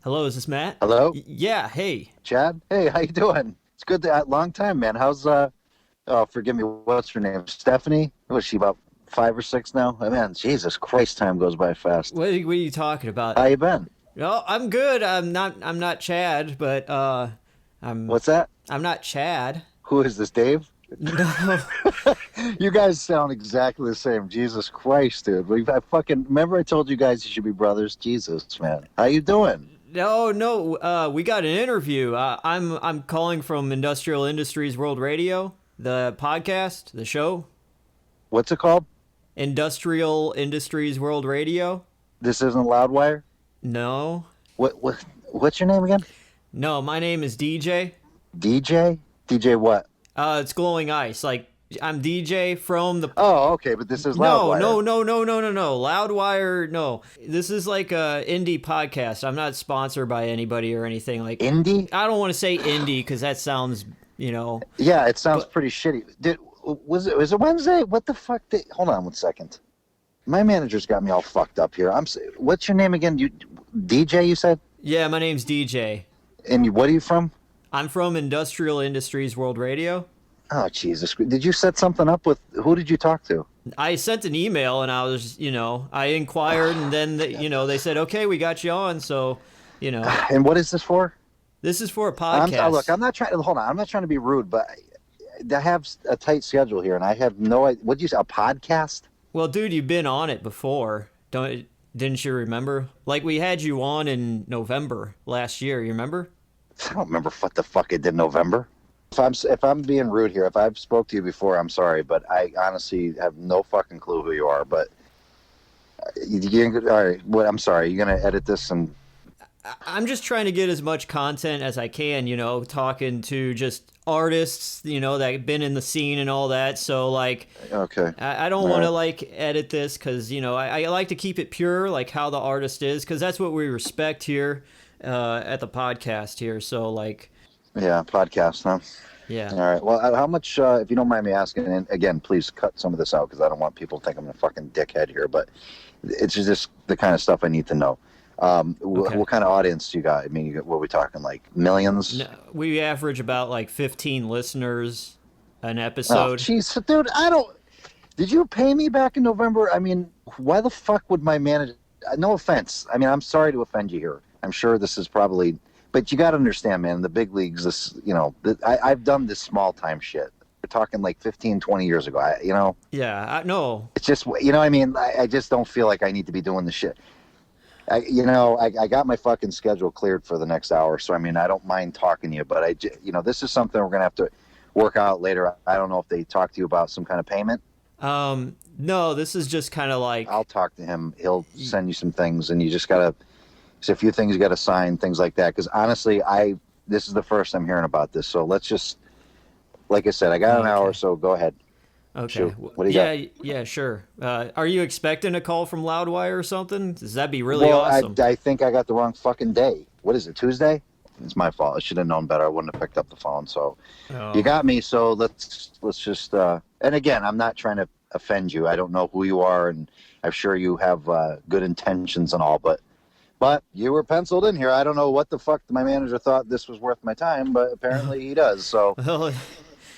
Hello, is this Matt? Hello, Yeah, hey. Chad. Hey, how you doing? It's good to long time, man. How's oh, forgive me, what's her name? Stephanie? Was she about 5 or 6 now? Oh, man, Jesus Christ, time goes by fast. What are you talking about? How you been? No, I'm good. I'm not Chad, but I'm What's that? I'm not Chad. Who is this, Dave? No. You guys sound exactly the same. Jesus Christ, dude. I fucking remember I told you guys you should be brothers. Jesus, man. How you doing? No. We got an interview. I'm calling from Industrial Industries World Radio, the podcast, the show. What's it called? Industrial Industries World Radio. This isn't Loudwire? No. What's your name again? No, my name is DJ. DJ? DJ what? It's Glowing Ice. Like I'm DJ from the. Oh, okay, but this is No, Loudwire. no, no, no, no, no, no. Loudwire, no. This is like a indie podcast. I'm not sponsored by anybody or anything. Like, Indie? I don't want to say indie because that sounds, you know. Yeah, it sounds But pretty shitty. Was it Wednesday? What the fuck? Hold on one second. My manager's got me all fucked up here. What's your name again? You DJ? You said? yeah, my name's DJ. What are you from? I'm from Industrial Industries World Radio. Oh Jesus! Did you set something up with? Who did you talk to? I sent an email and I was, I inquired and then, they said, okay, we got you on. So, you know, And what is this for? this is for a Look, podcast. I'm not trying to hold on. I'm not trying to be rude, but I have a tight schedule here, and I have no idea. What did you say? A podcast? Well, dude, you've been on it before. Didn't you remember? Like we had you on in November last year, you remember? I don't remember what the fuck I did in November. If I'm being rude here, if I've spoke to you before, I'm sorry, but I honestly have no fucking clue who you are. But all right, what? I'm sorry. You're gonna edit this and I'm just trying to get as much content as I can, talking to just artists, that have been in the scene and all that. So like okay, I don't all want to right, like edit this because I like to keep it pure, like how the artist is, because that's what we respect here at the podcast here. So like, yeah, podcast, huh? yeah. All right. Well, how much? If you don't mind me asking, and again, please cut some of this out because I don't want people to think I'm a fucking dickhead here. But it's just the kind of stuff I need to know. Okay. What kind of audience do you got? I mean, what are we talking? Like millions? No, we average about like 15 listeners an Oh, episode. jeez, dude, I don't. Did you pay me back in November? I mean, why the fuck would my manager? No offense. I mean, I'm sorry to offend you here. I'm sure this is probably, but you got to understand, man. In the big leagues, I've done this small time shit. We're talking like 15, 20 years ago. Yeah, no. It's just, what I mean. I just don't feel like I need to be doing the shit. I got my fucking schedule cleared for the next hour, so I mean, I don't mind talking to you, but this is something we're gonna have to work out later. I don't know if they talk to you about some kind of payment. No, this is just kind of like I'll talk to him. He'll send you some things, and you just gotta. There's a few things you gotta sign, things like that. Because honestly, this is the first I'm hearing about this. So let's just, like I said, I got an hour, okay. so go ahead. Okay. Shoot. What do you got? Yeah, yeah, sure. Are you expecting a call from Loudwire or something? Does that be really Well, awesome? I think I got the wrong fucking day. What is it? Tuesday? It's my fault. I should have known better. I wouldn't have picked up the phone. So you Oh, got me. So let's just. And again, I'm not trying to offend you. I don't know who you are, and I'm sure you have good intentions and all. But you were penciled in here. I don't know what the fuck my manager thought this was worth my time, but apparently he does. So well, it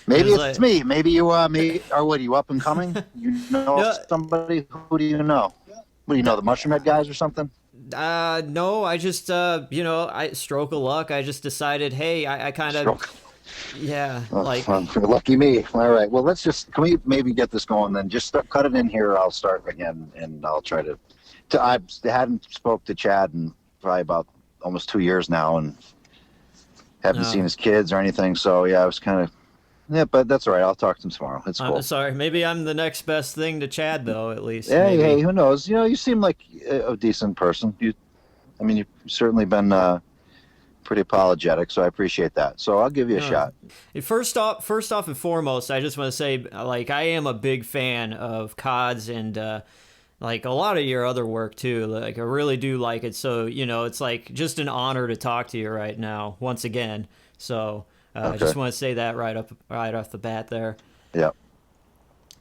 maybe was it's like me. Maybe you me or what? Are you up and coming? You know no, somebody? Who do you know? What do you know? The Mushroom Head guys or something? no. I just I stroke of luck. I just decided, hey, I kind of Stroke. yeah, Oh, like well, lucky me. All right. Well, can we maybe get this going then? Just cut it in here. I'll start again, and I'll try to. I hadn't spoke to Chad in probably about almost 2 years now, and haven't uh, seen his kids or anything. So yeah, I was kind of. Yeah, but that's all right. I'll talk to him tomorrow. It's I'm cool. sorry. Maybe I'm the next best thing to Chad, though. At least Hey, maybe. who knows? You seem like a decent person. I mean, you've certainly been pretty apologetic, so I appreciate that. So I'll give you a No. shot. First off and foremost, I just want to say, like, I am a big fan of CODs and like a lot of your other work too. Like, I really do like it. So it's like just an honor to talk to you right now once again. So I Okay. just want to say that right off the bat there. Yeah.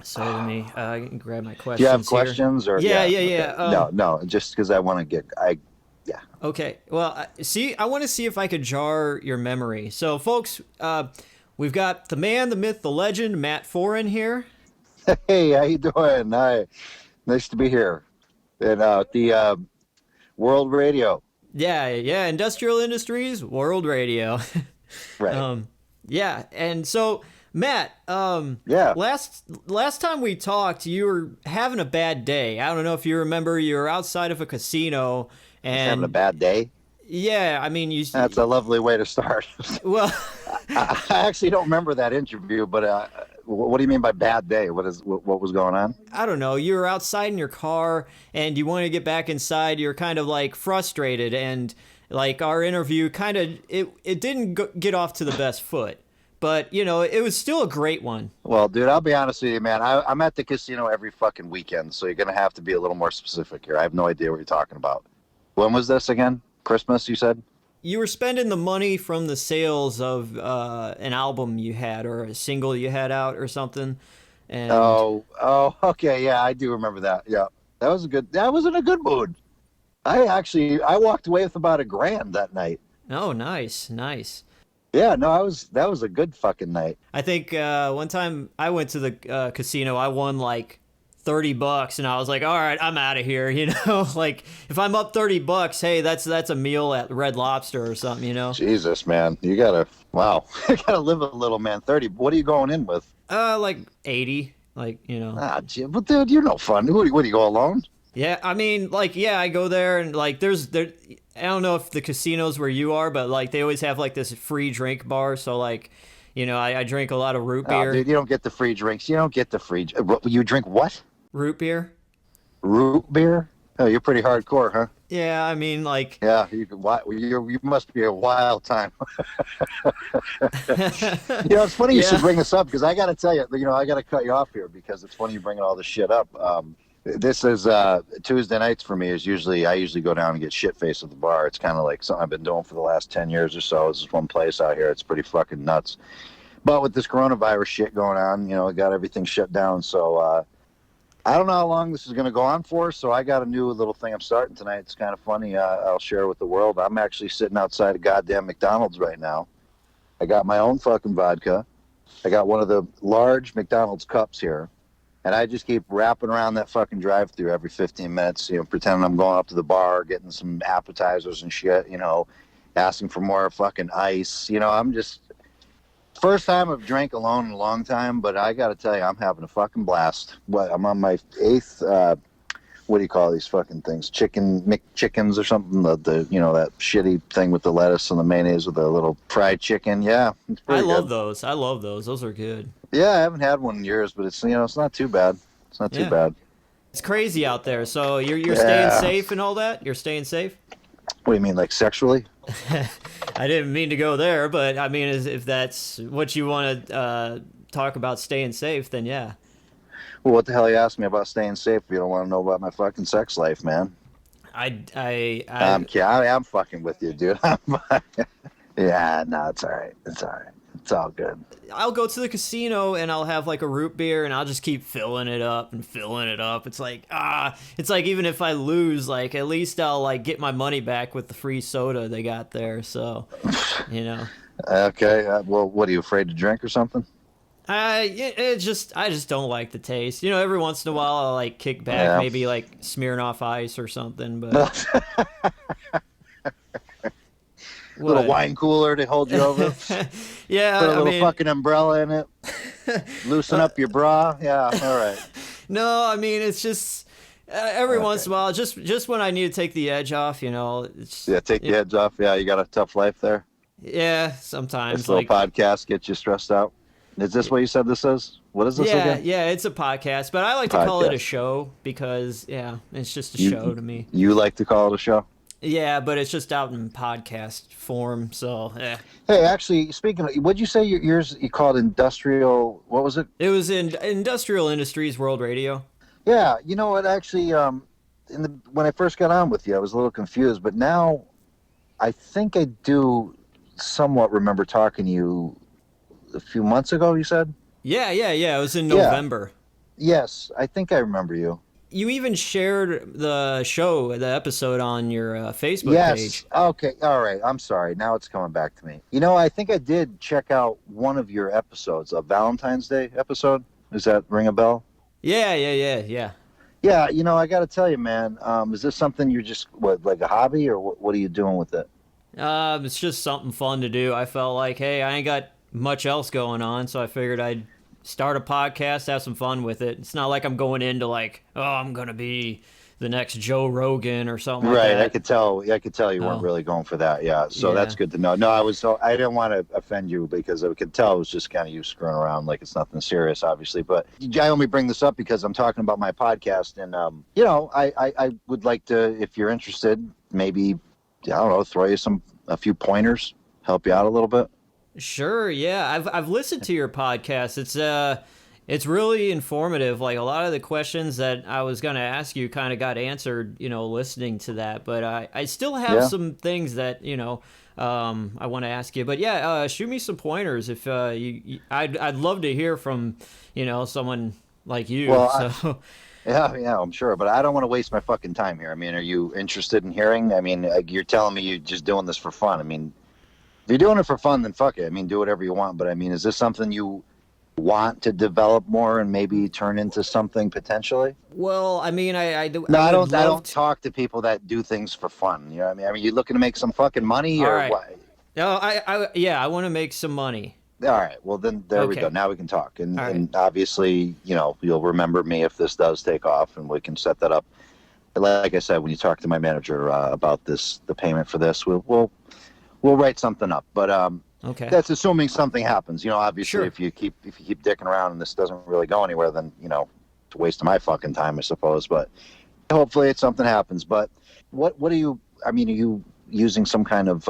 So let me grab my Do you have questions here. questions or Yeah, yeah? yeah, Okay. yeah. No, no, just because I want to get Yeah. Okay. Well, see, I want to see if I could jar your memory. So, folks, we've got the man, the myth, the legend, Matt Foran here. Hey, how you doing? Hi, nice to be here. And the World Radio. Yeah, yeah, Industrial Industries, World Radio. Right. um, yeah, and so Matt, Yeah. last time we talked, you were having a bad day. I don't know if you remember. You were outside of a casino, I was having a and bad day. yeah, I mean, That's a lovely way to start. well. I actually don't remember that interview, but what do you mean by bad day? What was going on? I don't know, you were outside in your car and you want to get back inside. You're kind of like frustrated, and like our interview kind of it didn't get off to the best foot, but you know, it was still a great one. Well, dude, I'll be honest with you, man. I'm at the casino every fucking weekend, so you're gonna have to be a little more specific here. I have no idea what you're talking about. When was this again? Christmas, you said? You were spending the money from the sales of an album you had or a single you had out or something, and Okay, yeah, I do remember that. Yeah, that was a good. I was in a good mood. I walked away with about $1,000 that night. oh, nice, nice. Yeah, no, that was a good fucking night. I think one time I went to the casino, I won like $30, and I was like, all right, I'm out of here. You know, like if I'm up $30, hey, that's a meal at Red Lobster or something. You know, Jesus, man, wow, you gotta live a little, man. 30. What are you going in with? like 80, like you know. Ah, gee, but dude, you're no fun. What do you go alone? Yeah, I mean, like, yeah, I go there and like there. I don't know if the casinos where you are, but like they always have like this free drink bar. So like, you know, I drink a lot of root Oh, beer. dude, you don't get the free drinks. You don't get the free. You drink what? Root beer. Root beer? Oh, you're pretty hardcore, huh? Yeah, I mean, like, Yeah, you must be a wild time. It's funny you should yeah. bring this up because I got to tell you, I got to cut you off here because it's funny you bringing all this shit up. This is Tuesday nights for me. I usually go down and get shit faced at the bar. It's kind of like something I've been doing for the last 10 years or so. This is one place out here. It's pretty fucking nuts. But with this coronavirus shit going on, it got everything shut down. So I don't know how long this is going to go on for. So I got a new little thing I'm starting tonight. It's kind of funny. I'll share with the world. I'm actually sitting outside a goddamn McDonald's right now. I got my own fucking vodka. I got one of the large McDonald's cups here. And I just keep wrapping around that fucking drive-through every 15 minutes, pretending I'm going up to the bar, getting some appetizers and shit, asking for more fucking ice. I'm just, first time I've drank alone in a long time, but I got to tell you, I'm having a fucking blast. I'm on my 8th, what do you call these fucking things? McChickens or something, that shitty thing with the lettuce and the mayonnaise with the little fried chicken. Yeah, it's I pretty love good. those. I love those. Those are good. Yeah, I haven't had one in years, but it's not too bad. It's not too Yeah. bad. It's crazy out there. So you're staying Yeah. safe and all that? You're staying safe? What do you mean, like sexually? I didn't mean to go there, but I mean, if that's what you want to talk about, staying safe, then yeah. Well, what the hell you asked me about staying safe if you don't want to know about my fucking sex life, man? I'm fucking with you, dude. Yeah, no, it's all right. It's all right. It's all good. I'll go to the casino and I'll have like a root beer and I'll just keep filling it up and filling it up. It's like, it's like even if I lose, like at least I'll like get my money back with the free soda they got there. So, you know. Okay. Well, what are you afraid to drink or something? I just don't like the taste. You know, every once in a while I'll like kick back, Yeah. maybe like Smirnoff Ice or something, but Little what? wine cooler to hold you over. Yeah, Put a I little mean, fucking umbrella in it. Loosen up your bra. Yeah. All right. no, I mean it's just every Okay. once in a while, just when I need to take the edge off, you know. Yeah. Take the edge off. Yeah. You got a tough life there. Yeah, sometimes This little like podcast gets you stressed out. Is this what you said this is? What is this yeah, again? yeah, it's a podcast, but I like to call it a Podcast. show because yeah, it's just a You- show to me. You like to call it a show? Yeah, but it's just out in podcast form, so Hey, actually, speaking of, what'd you say yours you called industrial? What was it? it was in Industrial Industries World Radio. Yeah, you know what? Actually, when I first got on with you, I was a little confused, but now I think I do somewhat remember talking to you a few months ago. You said Yeah, it was in Yeah. November. yes. I think I remember you. You even shared the show, the episode on your Facebook Yes. page. Okay. All right. I'm sorry. Now it's coming back to me. I think I did check out one of your episodes, a Valentine's Day episode. Does that ring a bell? Yeah, yeah, yeah, yeah. Yeah. I got to tell you, man. Is this something you're just what, like a hobby, or what are you doing with it? It's just something fun to do. I felt like, hey, I ain't got much else going on, so I figured I'd start a podcast, have some fun with it. It's not like I'm going into like, oh, I'm gonna be the next Joe Rogan or something like Right. I that. could tell. I could tell you weren't Oh, really going for that. Yeah. So that's yeah. good to know. No, I was. So I didn't want to offend you because I could tell it was just kind of you screwing around, like it's nothing serious, obviously. But I only bring this up because I'm talking about my podcast, and I would like to, if you're interested, maybe I don't know, throw you a few pointers, help you out a little bit. Sure, yeah. I've listened to your podcast. It's really informative. Like a lot of the questions that I was gonna ask you kind of got answered, listening to that. But I still have Yeah. some things that, I want to ask you. But yeah, shoot me some pointers if I'd love to hear from, someone like you. Well, So yeah, I'm sure, but I don't want to waste my fucking time here. I mean, are you interested in hearing? I mean, you're telling me you're just doing this for fun. I mean, if you're doing it for fun, then fuck it. I mean, do whatever you want. But I mean, is this something you want to develop more and maybe turn into something potentially? well, I mean, No, I I would don't. I love don't to. talk to people that do things for fun. You know what I mean? I mean, you looking to make some fucking money All or right. what? No, yeah, I want to make some money. All right. Well, then there we go. Okay. Now we can talk. And All right. and obviously, you'll remember me if this does take off, and we can set that up. Like I said, when you talk to my manager about the payment for this, we'll write something up. But Okay. that's assuming something happens. Obviously, Sure. if you keep dicking around and this doesn't really go anywhere, then it's a waste of my fucking time, I suppose. But hopefully, it's something happens. But what are you? I mean, are you using some kind of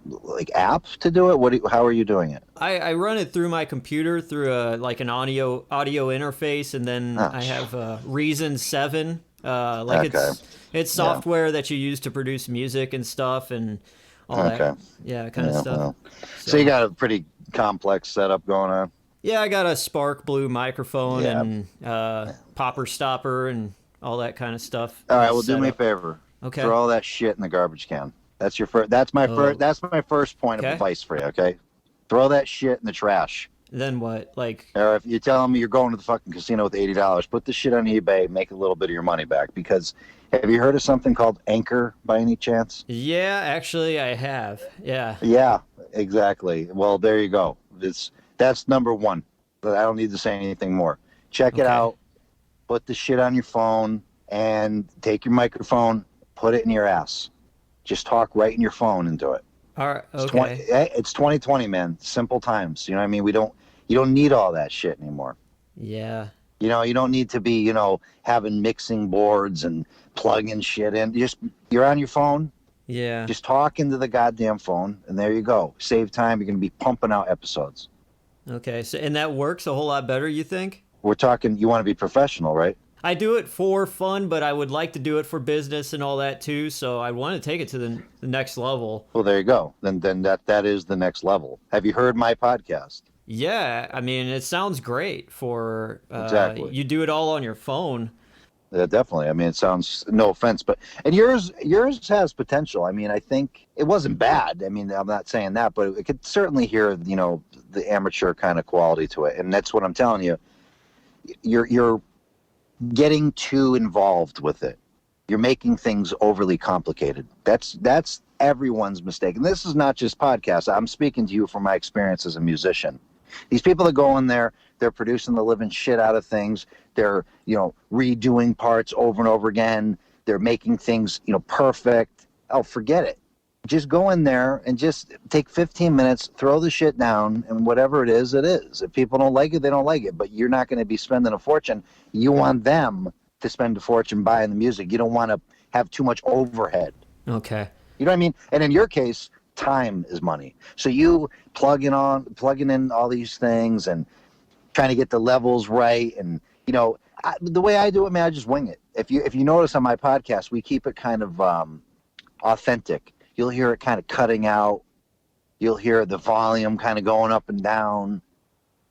like app to do it? How are you doing it? I run it through my computer through like an audio interface, and then Oh, I have Reason 7. Like okay. it's Yeah. software that you use to produce music and stuff and all that, Okay. yeah, kind of Yeah. stuff. Well, so you So got a pretty complex setup going on. yeah, I got a Spark Blue microphone Yeah. and popper stopper and all that kind of stuff All right. Well, do set me a up. favor. Okay. Throw all that shit in the garbage can. That's your first. That's my first. Oh, That's my first point of okay. advice for you. Okay. Throw that shit in the trash. Then what? Like, Or if you're telling me you're going to the fucking casino with $80, put the shit on eBay, make a little bit of your money back. Because have you heard of something called Anchor by any chance? yeah, actually, I have. Yeah. Yeah, exactly. Well, there you go. That's number one. But I don't need to say anything more. Check it Okay. out. Put the shit on your phone and take your microphone, put it in your ass. Just talk right in your phone and do it. All right. It's 20, Okay. it's 2020, man. Simple times. You know what I mean? You don't need all that shit anymore. Yeah. You don't need to be, having mixing boards and plugging shit in. You're on your phone, Yeah. just talk into the goddamn phone, and there you go. Save time. You're going to be pumping out episodes. Okay. So, and that works a whole lot better, you think? We're talking, you want to be professional, right? I do it for fun, but I would like to do it for business and all that too. So I want to take it to the next level. Well, there you go. Then that is the next level. Have you heard my podcast? Yeah, I mean, it sounds great for Exactly. you do it all on your phone. Yeah, definitely. I mean, it sounds, no offense, and yours has potential. I mean, I think it wasn't bad. I mean, I'm not saying that, but it could certainly hear, the amateur kind of quality to it. And that's what I'm telling you. You're getting too involved with it. You're making things overly complicated. That's everyone's mistake. And this is not just podcasts. I'm speaking to you from my experience as a musician. These people that go in there, they're producing the living shit out of things. They're, redoing parts over and over again. They're making things, perfect. Oh, forget it. Just go in there and just take 15 minutes, throw the shit down, and whatever it is, it is. If people don't like it, they don't like it. But you're not going to be spending a fortune. You want them to spend a fortune buying the music. You don't want to have too much overhead. Okay. You know what I mean? And in your case, time is money. So you plugging in all these things and trying to get the levels right. And, the way I do it, man, I just wing it. If you notice on my podcast, we keep it kind of authentic. You'll hear it kind of cutting out. You'll hear the volume kind of going up and down.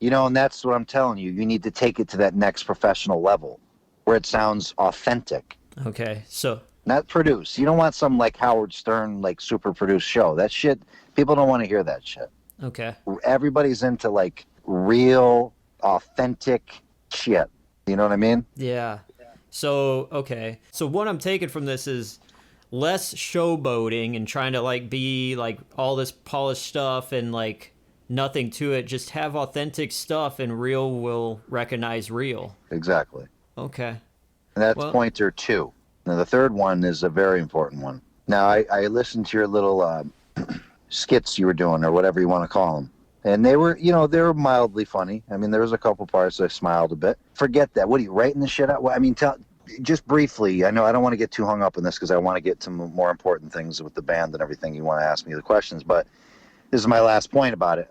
And that's what I'm telling you. You need to take it to that next professional level. where it sounds authentic, Okay. So, not produced. You don't want some like Howard Stern, like super produced show. That shit, people don't want to hear that shit. okay. Everybody's into like real, authentic shit. You know what I mean? Yeah. So, okay. So what I'm taking from this is less showboating and trying to like be like all this polished stuff and like nothing to it. Just have authentic stuff and real will recognize real. Exactly. Okay. And that's Well, pointer two. Now, the third one is a very important one. Now, I listened to your little skits you were doing, or whatever you want to call them. And they were, they were mildly funny. I mean, there was a couple parts I smiled a bit. Forget that. What are you writing the shit out? Well, I mean, just briefly. I know I don't want to get too hung up on this because I want to get to more important things with the band and everything. You want to ask me the questions, but this is my last point about it.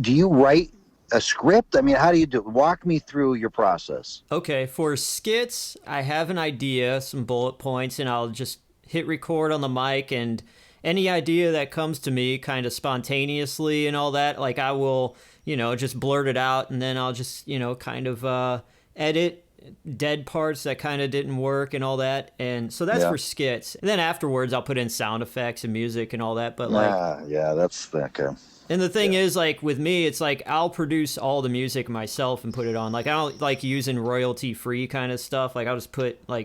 Do you write a script? I mean, how do you do it? Walk me through your process. okay. For skits, I have an idea, some bullet points, and I'll just hit record on the mic and any idea that comes to me kind of spontaneously and all that, like I will, just blurt it out and then I'll just, kind of edit dead parts that kind of didn't work and all that. And so that's for skits. And then afterwards I'll put in sound effects and music and all that. But like, yeah, that's okay. and the thing is, like, with me, it's like I'll produce all the music myself and put it on. Like, I don't like using royalty-free kind of stuff. Like, I'll just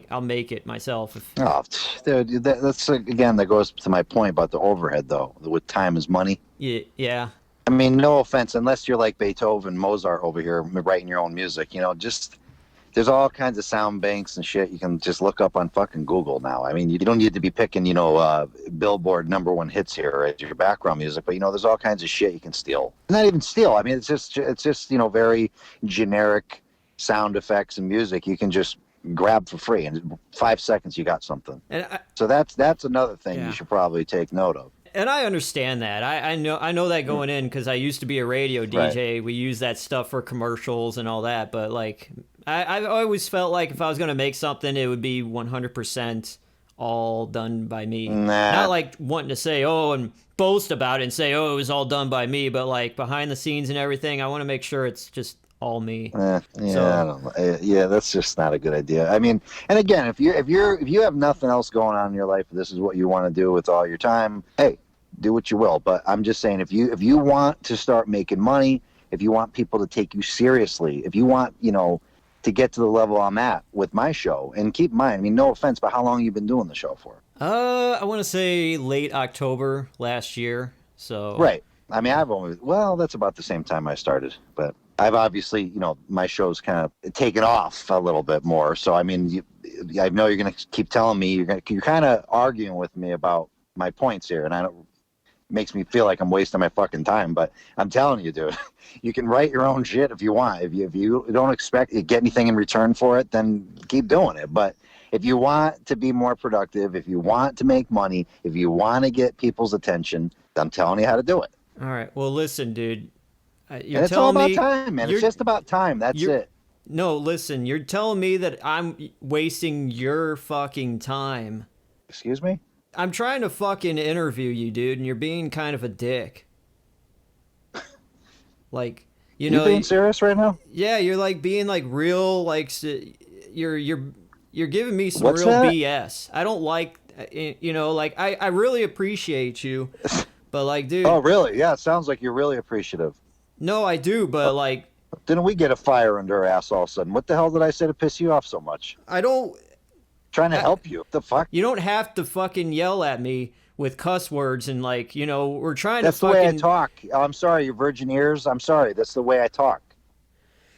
I'll make it myself. Oh, dude, that's, again, that goes to my point about the overhead, though, with time is money. Yeah. I mean, no offense, unless you're like Beethoven, Mozart over here writing your own music, just... There's all kinds of sound banks and shit you can just look up on fucking Google now. I mean, you don't need to be picking, Billboard #1 hits here as your background music, but there's all kinds of shit you can steal. Not even steal. I mean, it's just very generic sound effects and music you can just grab for free. In 5 seconds, you got something. So that's another thing you should probably take note of. And I understand that. I know that going in because I used to be a radio DJ. Right. We use that stuff for commercials and all that. But like, I always felt like if I was going to make something, it would be 100% all done by me. Nah. Not like wanting to say, and boast about it and say, it was all done by me. But like behind the scenes and everything, I want to make sure it's just all me. I don't know. Yeah, that's just not a good idea. I mean, and again, if you have nothing else going on in your life, this is what you want to do with all your time. Hey, do what you will. But I'm just saying, if you want to start making money, if you want people to take you seriously, if you want, to get to the level I'm at with my show, and keep in mind, I mean, no offense, but how long have you been doing the show for? I want to say late October last year. So right. I mean, that's about the same time I started, but I've obviously, my show's kind of taken off a little bit more. So, I mean, I know you're going to keep telling me, you're kind of arguing with me about my points here, and it makes me feel like I'm wasting my fucking time. But I'm telling you, dude, you can write your own shit if you want. If you don't expect to get anything in return for it, then keep doing it. But if you want to be more productive, if you want to make money, if you want to get people's attention, I'm telling you how to do it. All right. Well, listen, dude. It's all about time, man. It's just about time. That's it. No, listen. You're telling me that I'm wasting your fucking time. Excuse me? I'm trying to fucking interview you, dude, and you're being kind of a dick. Like, you being serious right now? Yeah, you're like being like real, like you're giving me some What's real that? BS. I don't like, like I really appreciate you, but like, dude. Oh, really? Yeah, it sounds like you're really appreciative. No, I do, but like. Didn't we get a fire under our ass all of a sudden? What the hell did I say to piss you off so much? I don't. Trying to help you. What the fuck? You don't have to fucking yell at me with cuss words and like, we're trying That's to fucking... That's the way I talk. I'm sorry, your virgin ears. I'm sorry. That's the way I talk.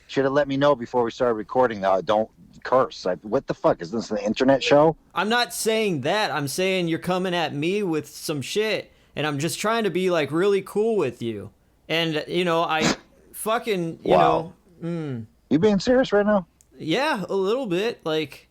Should have let me know before we started recording. Now, don't curse. What the fuck? Is this an internet show? I'm not saying that. I'm saying you're coming at me with some shit, and I'm just trying to be like really cool with you. And, I fucking, Wow. You being serious right now? Yeah, a little bit. Like...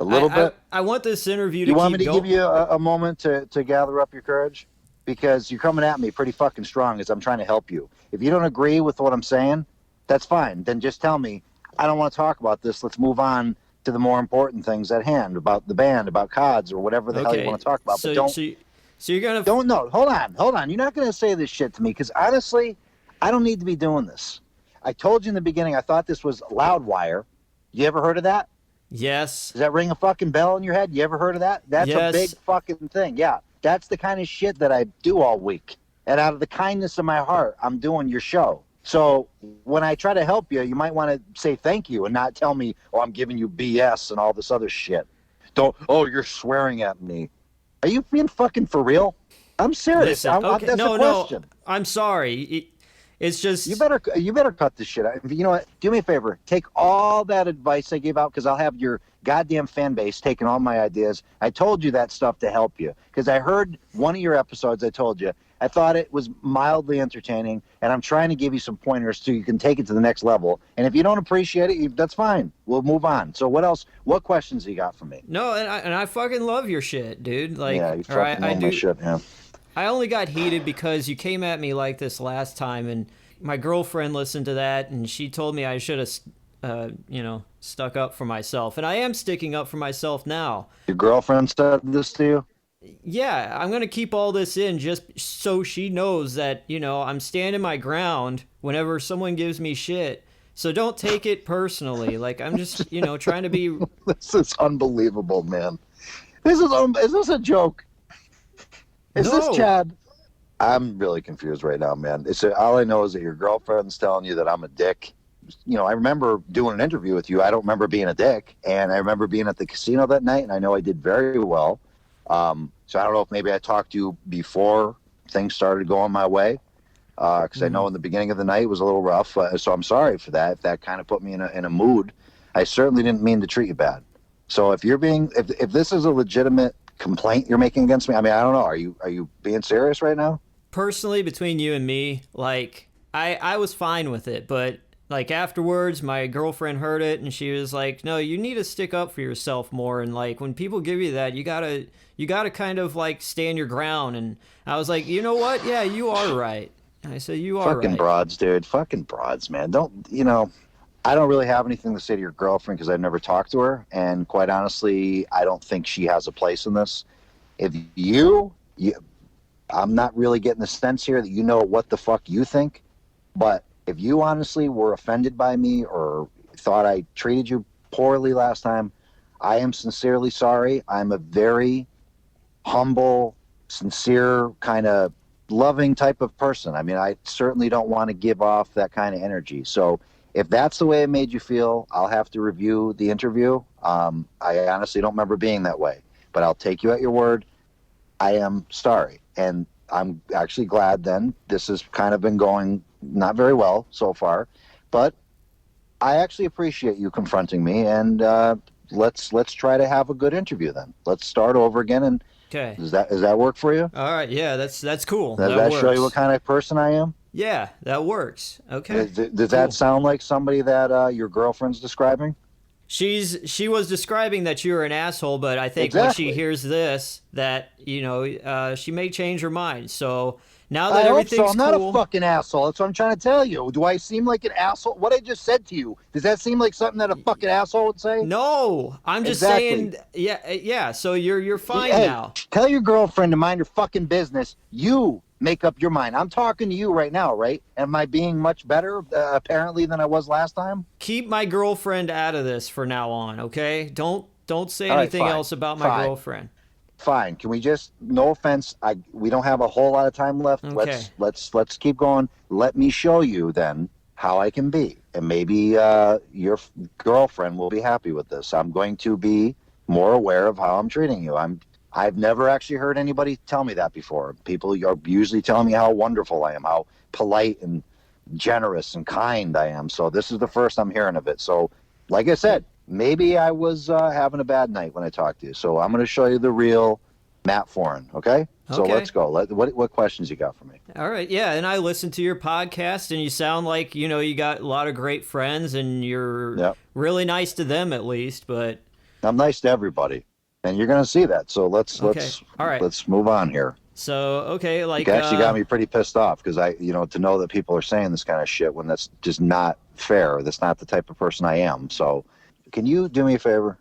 A little bit? I want this interview to keep going. going. You want me to give you a moment to gather up your courage? Because you're coming at me pretty fucking strong as I'm trying to help you. If you don't agree with what I'm saying, that's fine. Then just tell me, I don't want to talk about this. Let's move on to the more important things at hand, about the band, about CODs, or whatever the hell you want to talk about. So, but don't... So you're going to... Don't, no, hold on. You're not going to say this shit to me, because honestly, I don't need to be doing this. I told you in the beginning I thought this was Loudwire. You ever heard of that? Yes. Does that ring a fucking bell in your head? You ever heard of that? That's a big Yes. fucking thing. Yeah. That's the kind of shit that I do all week. And out of the kindness of my heart, I'm doing your show. So when I try to help you, you might want to say thank you and not tell me, oh, I'm giving you BS and all this other shit. Don't, oh, you're swearing at me. Are you being fucking for real? I'm serious. Listen. Okay. That's a No, no. question. I'm sorry. It's just You better cut this shit out. You know what? Do me a favor. Take all that advice I gave out because I'll have your goddamn fan base taking all my ideas. I told you that stuff to help you because I heard one of your episodes. I told you. I thought it was mildly entertaining, and I'm trying to give you some pointers so you can take it to the next level. And if you don't appreciate it, that's fine. We'll move on. So what else? What questions you got for me? no, and I fucking love your shit, dude. Like, Yeah, you or fucking I know my do. shit, yeah. I only got heated because you came at me like this last time, and my girlfriend listened to that, and she told me I should have, stuck up for myself, and I am sticking up for myself now. Your girlfriend said this to you? Yeah, I'm gonna keep all this in just so she knows that I'm standing my ground whenever someone gives me shit. So don't take it personally. Like I'm just trying to be. This is unbelievable, man. Is this a joke? Is this No. Chad? I'm really confused right now, man. All I know is that your girlfriend's telling you that I'm a dick. I remember doing an interview with you. I don't remember being a dick, and I remember being at the casino that night, and I know I did very well. So I don't know if maybe I talked to you before things started going my way, because I know in the beginning of the night it was a little rough. So I'm sorry for that. If that kind of put me in a mood, I certainly didn't mean to treat you bad. So if this is a legitimate complaint you're making against me, I mean, I don't know. Are you being serious right now? Personally, between you and me, like I was fine with it, but like afterwards my girlfriend heard it and she was like, no, you need to stick up for yourself more, and like when people give you that, you gotta kind of like stand your ground. And I was like, you know what, yeah, you are right. I said, you are Fucking right. broads, dude. Fucking broads, man. I don't really have anything to say to your girlfriend because I've never talked to her, and quite honestly, I don't think she has a place in this. If I'm not really getting the sense here that you know what the fuck you think, but if you honestly were offended by me or thought I treated you poorly last time, I am sincerely sorry. I'm a very humble, sincere, kind of loving type of person. I mean, I certainly don't want to give off that kind of energy. So if that's the way it made you feel, I'll have to review the interview. I honestly don't remember being that way, but I'll take you at your word. I am sorry. And I'm actually glad then this has kind of been going not very well so far, but I actually appreciate you confronting me, and let's try to have a good interview then. Let's start over again. And Okay. does that work for you? All right. Yeah, that's cool. Does That that show you what works. kind of person I am? Yeah, that works. Okay. Does that Cool. sound like somebody that your girlfriend's describing? She was describing that you were an asshole, but I think when she Exactly. hears this, that she may change her mind. So now I that hope so. everything's I'm not a cool, fucking asshole. That's what I'm trying to tell you. Do I seem like an asshole? What I just said to you, does that seem like something that a fucking asshole would say? no, I'm just Exactly. saying, yeah, yeah. So you're fine Hey, now. tell your girlfriend to mind her fucking business. You make up your mind. I'm talking to you right now, right? Am I being much better, apparently, than I was last time? Keep my girlfriend out of this for now on, okay? Don't say All right, anything fine. else about my Fine. girlfriend. Fine. Can we just, no offense, we don't have a whole lot of time left. Okay. Let's keep going. Let me show you then how I can be. And maybe your girlfriend will be happy with this. I'm going to be more aware of how I'm treating you. I've never actually heard anybody tell me that before. People are usually telling me how wonderful I am, how polite and generous and kind I am. So this is the first I'm hearing of it. So, like I said, maybe I was having a bad night when I talked to you. So I'm going to show you the real Matt Foran. Okay. So Okay. let's go. What questions you got for me? All right. Yeah, and I listened to your podcast, and you sound like you got a lot of great friends, and you're Yep. really nice to them at least. But I'm nice to everybody, and you're going to see that. So okay. All right. let's move on here. So okay, like You actually got me pretty pissed off because to know that people are saying this kind of shit when that's just not fair. That's not the type of person I am. So, can you do me a favor?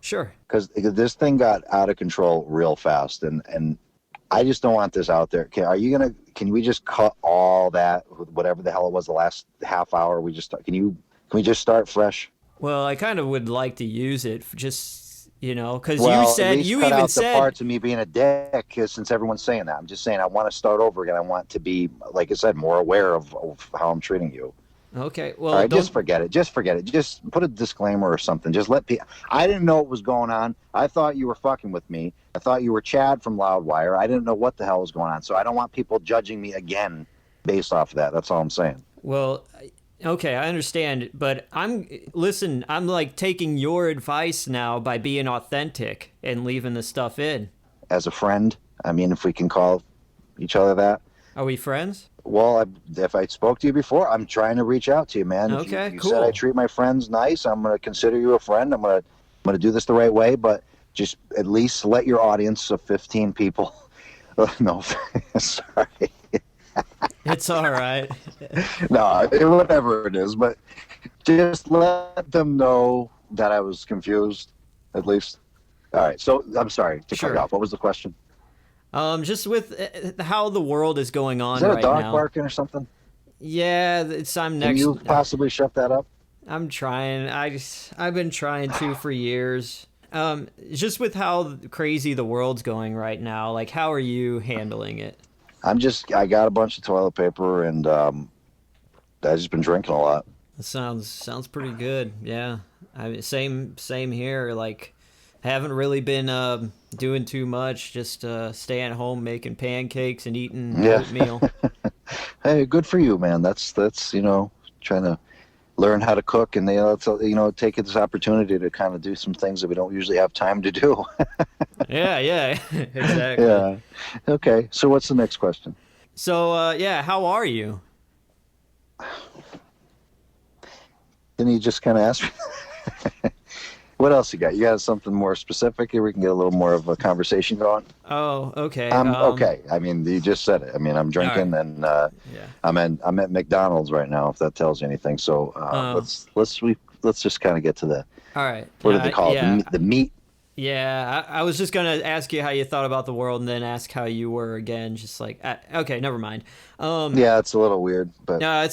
sure. Because this thing got out of control real fast, and I just don't want this out there. Can we just cut all that, whatever the hell it was, the last half hour? Can we just start fresh? Well, I kind of would like to use it just, because Well, at least you cut even out the said, parts of me being a dick, 'cause since everyone's saying that. I'm just saying I want to start over again. I want to be, like I said, more aware of how I'm treating you. okay, All well, right, just don't, forget it. Just forget it. Just put a disclaimer or something. Just let people. I didn't know what was going on. I thought you were fucking with me. I thought you were Chad from Loudwire. I didn't know what the hell was going on. So I don't want people judging me again based off of that. That's all I'm saying. well, okay, I understand, but listen, I'm like taking your advice now by being authentic and leaving the stuff in. As a friend, I mean, if we can call each other that. Are we friends? Well, if I spoke to you before, I'm trying to reach out to you, man. If Okay, you said I cool. treat my friends nice, I'm going to consider you a friend. I'm going to do this the right way, but just at least let your audience of 15 people. No, sorry. It's all right. No, whatever it is, but just let them know that I was confused, at least. All right. So I'm sorry to cut you Sure. off. What was the question? Just with how the world is going Is on that a right dog now. barking or something? Yeah, I'm Can next. you possibly shut that up? I'm trying. I've been trying to for years. Just with how crazy the world's going right now, like how are you handling it? I got a bunch of toilet paper and I've just been drinking a lot. It sounds pretty good. Yeah. Same here. Like haven't really been doing too much. Just staying home making pancakes and eating Yeah. oatmeal. Hey, good for you, man. That's trying to learn how to cook and take this opportunity to kind of do some things that we don't usually have time to do. Yeah, exactly. Yeah. Okay. So what's the next question? So yeah, how are you? Can you just kind of ask me? What else you got? You got something more specific here? We can get a little more of a conversation going. Oh, okay. I'm okay. I mean, you just said it. I mean, I'm All right. drinking and Yeah. I'm at McDonald's right now. If that tells you anything. So Oh. let's just kind of get to the All right. what do they call it? Yeah. The meat. Yeah. I was just gonna ask you how you thought about the world, and then ask how you were again. Just like, okay, never mind. Yeah, it's a little weird, but No,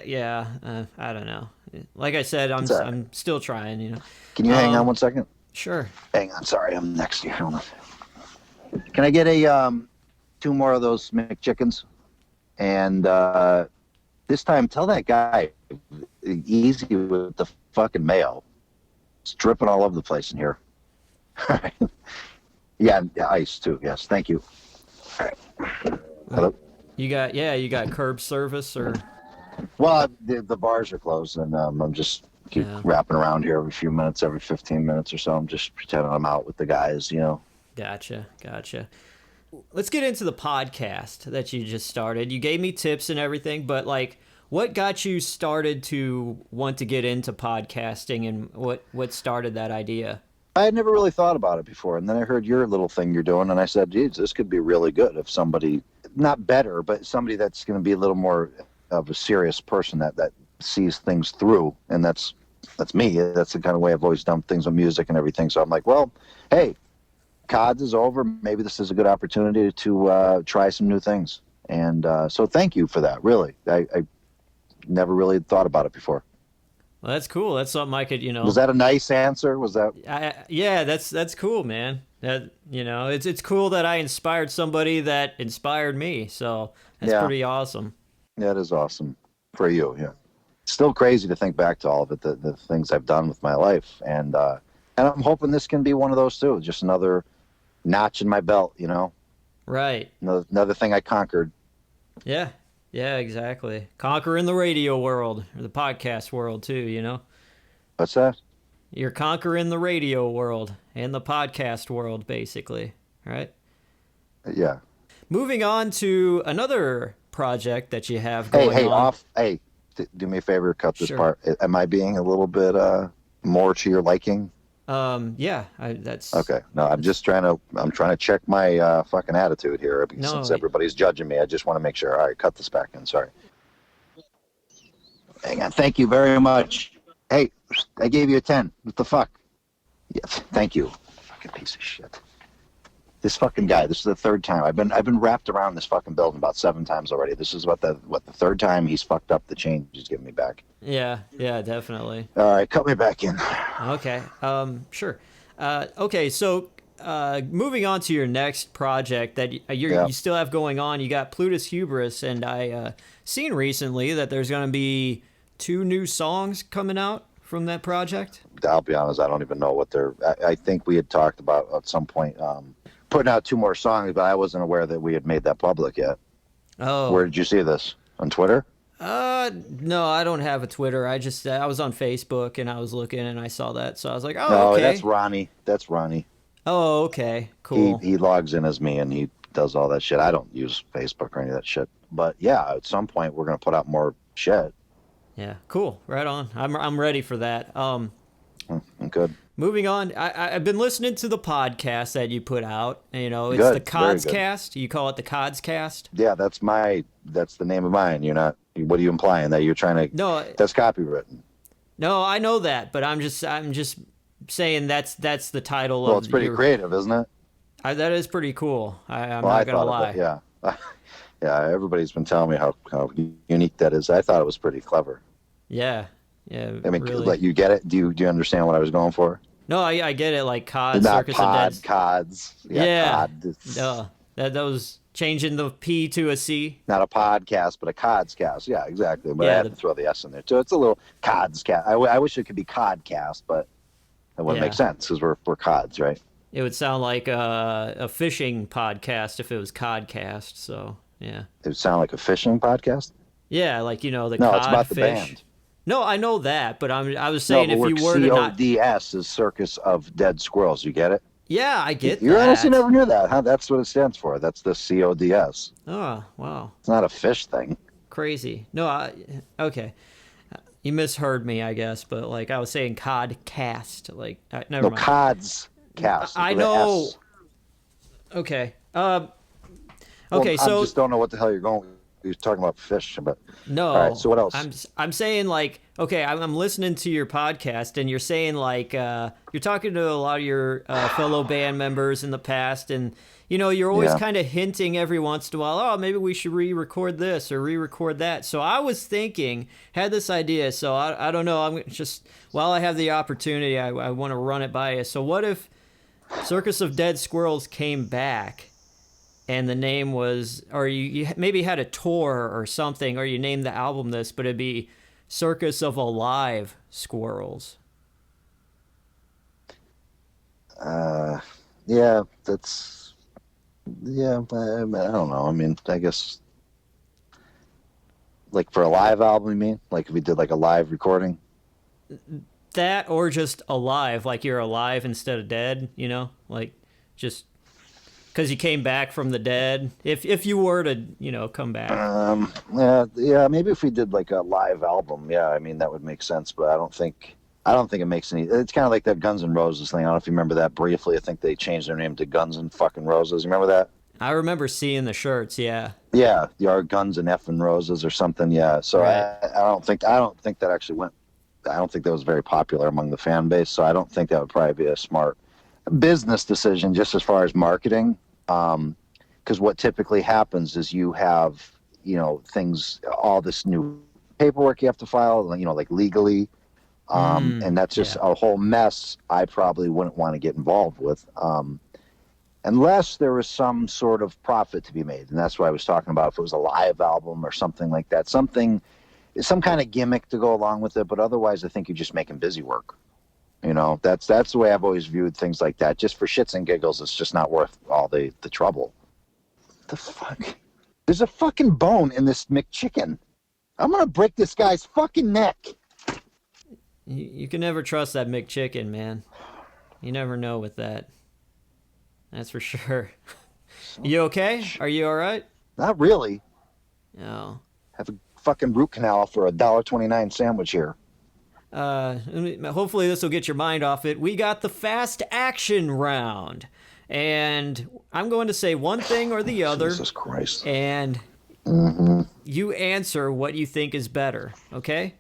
yeah. I don't know. Like I said, it's all right. I'm still trying. Can you hang on Um. 1 second? Sure. Hang on. Sorry, I'm next to you. Hold on. Can I get a two more of those McChickens? And this time, tell that guy easy with the fucking mayo. It's dripping all over the place in here. All right. Yeah, ice too. Yes, thank you. All right. Hello. You got curb service or Well, the bars are closed, and I'm just keep yeah. wrapping around here every few minutes, every 15 minutes or so. I'm just pretending I'm out with the guys. Gotcha. Let's get into the podcast that you just started. You gave me tips and everything, but like, what got you started to want to get into podcasting, and what started that idea? I had never really thought about it before, and then I heard your little thing you're doing, and I said, geez, this could be really good if somebody, not better, but somebody that's going to be a little more of a serious person that sees things through, and that's me. That's the kind of way I've always done things with music and everything. So I'm like, well, hey, CODS is over. Maybe this is a good opportunity to try some new things. And so thank you for that, really. I never really thought about it before. Well, that's cool. That's something I could, Was that a nice answer? Was that? yeah, that's cool, man. That it's cool that I inspired somebody that inspired me. So that's Yeah, pretty awesome. yeah, it is awesome for you. Yeah. Still crazy to think back to all of it, the things I've done with my life. And I'm hoping this can be one of those too. Just another notch in my belt. Right. Another thing I conquered. Yeah. Yeah, exactly. Conquering the radio world or the podcast world too. What's that? You're conquering the radio world and the podcast world, basically. Right? Yeah. Moving on to another project that you have Hey, going hey, on. off. Hey, do me a favor, cut this Sure. part. Am I being a little bit more to your liking? Yeah, that's Okay. No, I'm trying to check my fucking attitude here because no, since everybody's judging me, I just want to make sure. All right, cut this back in. Sorry. Hang on. Thank you very much. Hey, I gave you a 10. What the fuck? Yes. Thank you. Fucking piece of shit. This fucking guy. This is the third time I've been wrapped around this fucking building about 7 times already. This is the third time he's fucked up the change he's giving me back. Yeah, yeah, definitely. All right, cut me back in. Okay, sure. Okay, so moving on to your next project that you still have going on, you got Plutus Hubris, and I seen recently that there's going to be 2 new songs coming out from that project. I'll be honest, I don't even know what they're. I think we had talked about at some point putting out 2 more songs, but I wasn't aware that we had made that public yet. Oh, where did you see this? On Twitter? No, I don't have a Twitter. I was on Facebook and I was looking and I saw that, so I was like, oh, no, okay. That's Ronnie. That's Ronnie. Oh, okay, cool. He logs in as me and he does all that shit. I don't use Facebook or any of that shit. But yeah, at some point we're gonna put out more shit. Yeah, cool. Right on. I'm ready for that. Good. Moving on, I've been listening to the podcast that you put out. You know, it's Good. the Cods Cast. You call it the Cods Cast? Yeah, that's the name of mine. You're not. What are you implying? That you're trying to? No, that's copywritten. No, I know that, but I'm just saying that's the title of. Well, it's pretty creative, isn't it? That is pretty cool. I'm not gonna lie. Yeah, yeah. Everybody's been telling me how unique that is. I thought it was pretty clever. Yeah. Yeah, I mean, really. like, you get it? Do you understand what I was going for? No, I get it. Like COD, Not Circus of Dead. Cods. Yeah. COD. That was changing the P to a C. Not a podcast, but a Cods cast. Yeah, exactly. But Yeah, I had to throw the S in there. So it's a little Cods cast. I wish it could be Codcast, but that wouldn't make sense because we're Cods, right? It would sound like a fishing podcast if it was Codcast. So, yeah. It would sound like a fishing podcast? Yeah, like, the No, cod it's about the fish. band. No, I know that, but I was saying no, but if you were to not. CODS is Circus of Dead Squirrels. You get it? Yeah, I get that. You honestly never knew that, huh? That's what it stands for. That's the CODS. Oh, wow. It's not a fish thing. Crazy. No, okay. You misheard me, I guess, but like I was saying Codcast. Like, never mind. Cods cast. I know. Okay. Okay, so. I just don't know what the hell you're going. You're talking about fish, but no. All right, so what else? I'm saying like, okay, I'm listening to your podcast, and you're saying like you're talking to a lot of your fellow band members in the past, and you're always kind of hinting every once in a while, oh, maybe we should re-record this or re-record that. So I was thinking, had this idea. So I don't know. I'm just while I have the opportunity, I want to run it by you. So what if Circus of Dead Squirrels came back? And the name was, or you maybe had a tour or something, or you named the album this, but it'd be Circus of Alive Squirrels. Yeah, that's, yeah, I don't know. I mean, I guess, like for a live album, you mean? Like if we did like a live recording? That, or just alive, like you're alive instead of dead, like just... Because you came back from the dead. If you were to, come back. Yeah. Maybe if we did like a live album, yeah. I mean, that would make sense. But I don't think it makes any. It's kind of like that Guns N' Roses thing. I don't know if you remember that briefly. I think they changed their name to Guns N' fucking Roses. You remember that? I remember seeing the shirts. Yeah. Yeah, the our Guns and Effing Roses or something. Yeah. So right. I don't think that actually went. I don't think that was very popular among the fan base. So I don't think that would probably be a smart business decision just as far as marketing. Because what typically happens is you have, things, all this new paperwork you have to file, like legally, and that's just a whole mess I probably wouldn't want to get involved with, unless there was some sort of profit to be made. And that's what I was talking about, if it was a live album or something like that, some kind of gimmick to go along with it. But otherwise, I think you're just making busy work. That's the way I've always viewed things like that. Just for shits and giggles, it's just not worth all the trouble. What the fuck? There's a fucking bone in this McChicken. I'm gonna break this guy's fucking neck. You can never trust that McChicken, man. You never know with that. That's for sure. You okay? Are you all right? Not really. No. Have a fucking root canal for $1.29 sandwich here. Hopefully this will get your mind off it. We got the fast action round, and I'm going to say one thing or the other. Jesus Christ. And you answer what you think is better. Okay?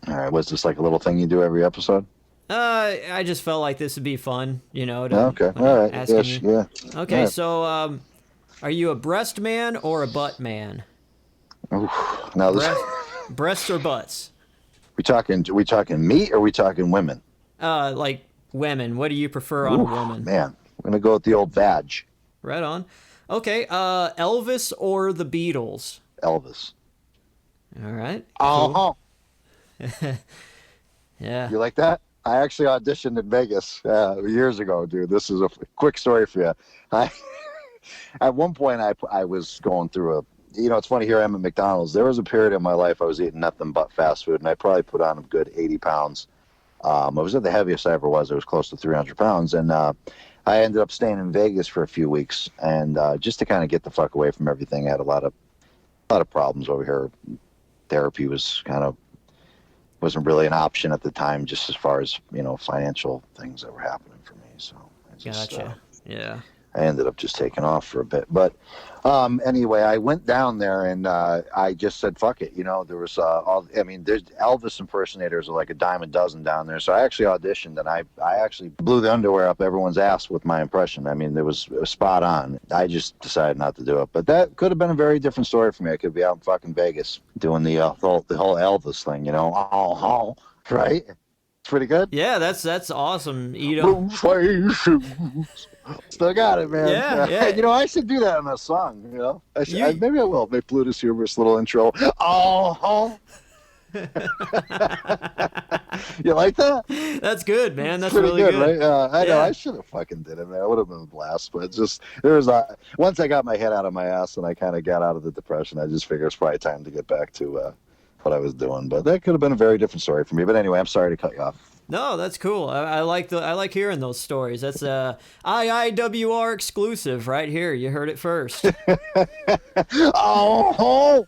All right. Was this like a little thing you do every episode? I just felt like this would be fun, Okay, when all I'm right, asking yes, you. yeah. All Okay, right. so are you a breast man or a butt man? Oof. Now this, Breast, breasts or butts? we talking meat or we talking women? Like women. What do you prefer on a Ooh, woman? man, we're gonna go with the old badge, Right on. Okay, Elvis or the Beatles? Elvis. All right, Uh cool. huh. Yeah, You like that? I actually auditioned in Vegas years ago, dude. This is a quick story for you. I At one point, I was going through it's funny, here I am at McDonald's. There was a period in my life I was eating nothing but fast food, and I probably put on a good 80 pounds. I was at the heaviest I ever was. I was close to 300 pounds. And I ended up staying in Vegas for a few weeks. And just to kind of get the fuck away from everything, I had a lot of problems over here. Therapy wasn't really an option at the time, just as far as, financial things that were happening for me. So I just, gotcha. Yeah. I ended up just taking off for a bit. But anyway, I went down there and I just said, fuck it. There was, there's Elvis impersonators are like a dime a dozen down there. So I actually auditioned and I actually blew the underwear up everyone's ass with my impression. I mean, it was spot on. I just decided not to do it. But that could have been a very different story for me. I could be out in fucking Vegas doing the whole Elvis thing, Oh, right? It's pretty good. Yeah, that's awesome. Blue suede shoes. Still got it, man. Yeah, yeah. I should do that in a song. You Maybe I will make Bluetooth humorous little intro. Oh, you like that? That's good, man. It's That's pretty really good, good. right? I know. I Yeah. should have fucking did it, man. It would have been a blast. But just once I got my head out of my ass and I kind of got out of the depression, I just figured it's probably time to get back to what I was doing. But that could have been a very different story for me. But anyway, I'm sorry to cut you off. No, that's cool. I like hearing those stories. That's IIWR exclusive right here. You heard it first. Oh.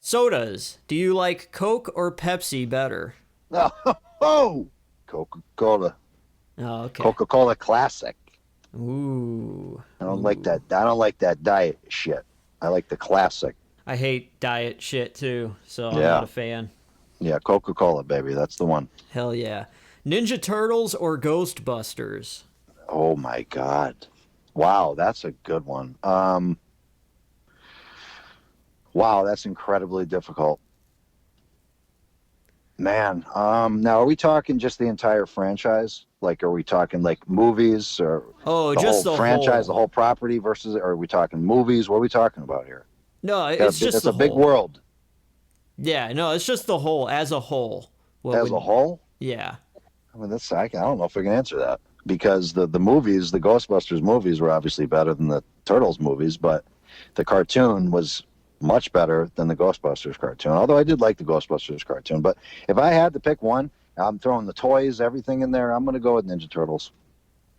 Sodas. Do you like Coke or Pepsi better? Oh, Coca-Cola. Oh, okay. Coca-Cola Classic. Ooh. I don't like Ooh. that. I don't like that diet shit. I like the classic. I hate diet shit too, so I'm not Yeah. a fan. Yeah, Coca-Cola, baby. That's the one. Hell yeah. Ninja Turtles or Ghostbusters? Oh my God. Wow, that's a good one. Wow, that's incredibly difficult. Man, now are we talking just the entire franchise? Like, are we talking like movies or Oh, the whole just the franchise, the whole. whole property versus, or are we talking movies? What are we talking about here? No, it's just That's the a big whole. world Yeah, no, it's just the whole as a whole. What as a would whole. Yeah. I mean, I don't know if we can answer that because the movies, the Ghostbusters movies, were obviously better than the Turtles movies, but the cartoon was much better than the Ghostbusters cartoon. Although I did like the Ghostbusters cartoon, but if I had to pick one, I'm throwing the toys, everything in there. I'm going to go with Ninja Turtles.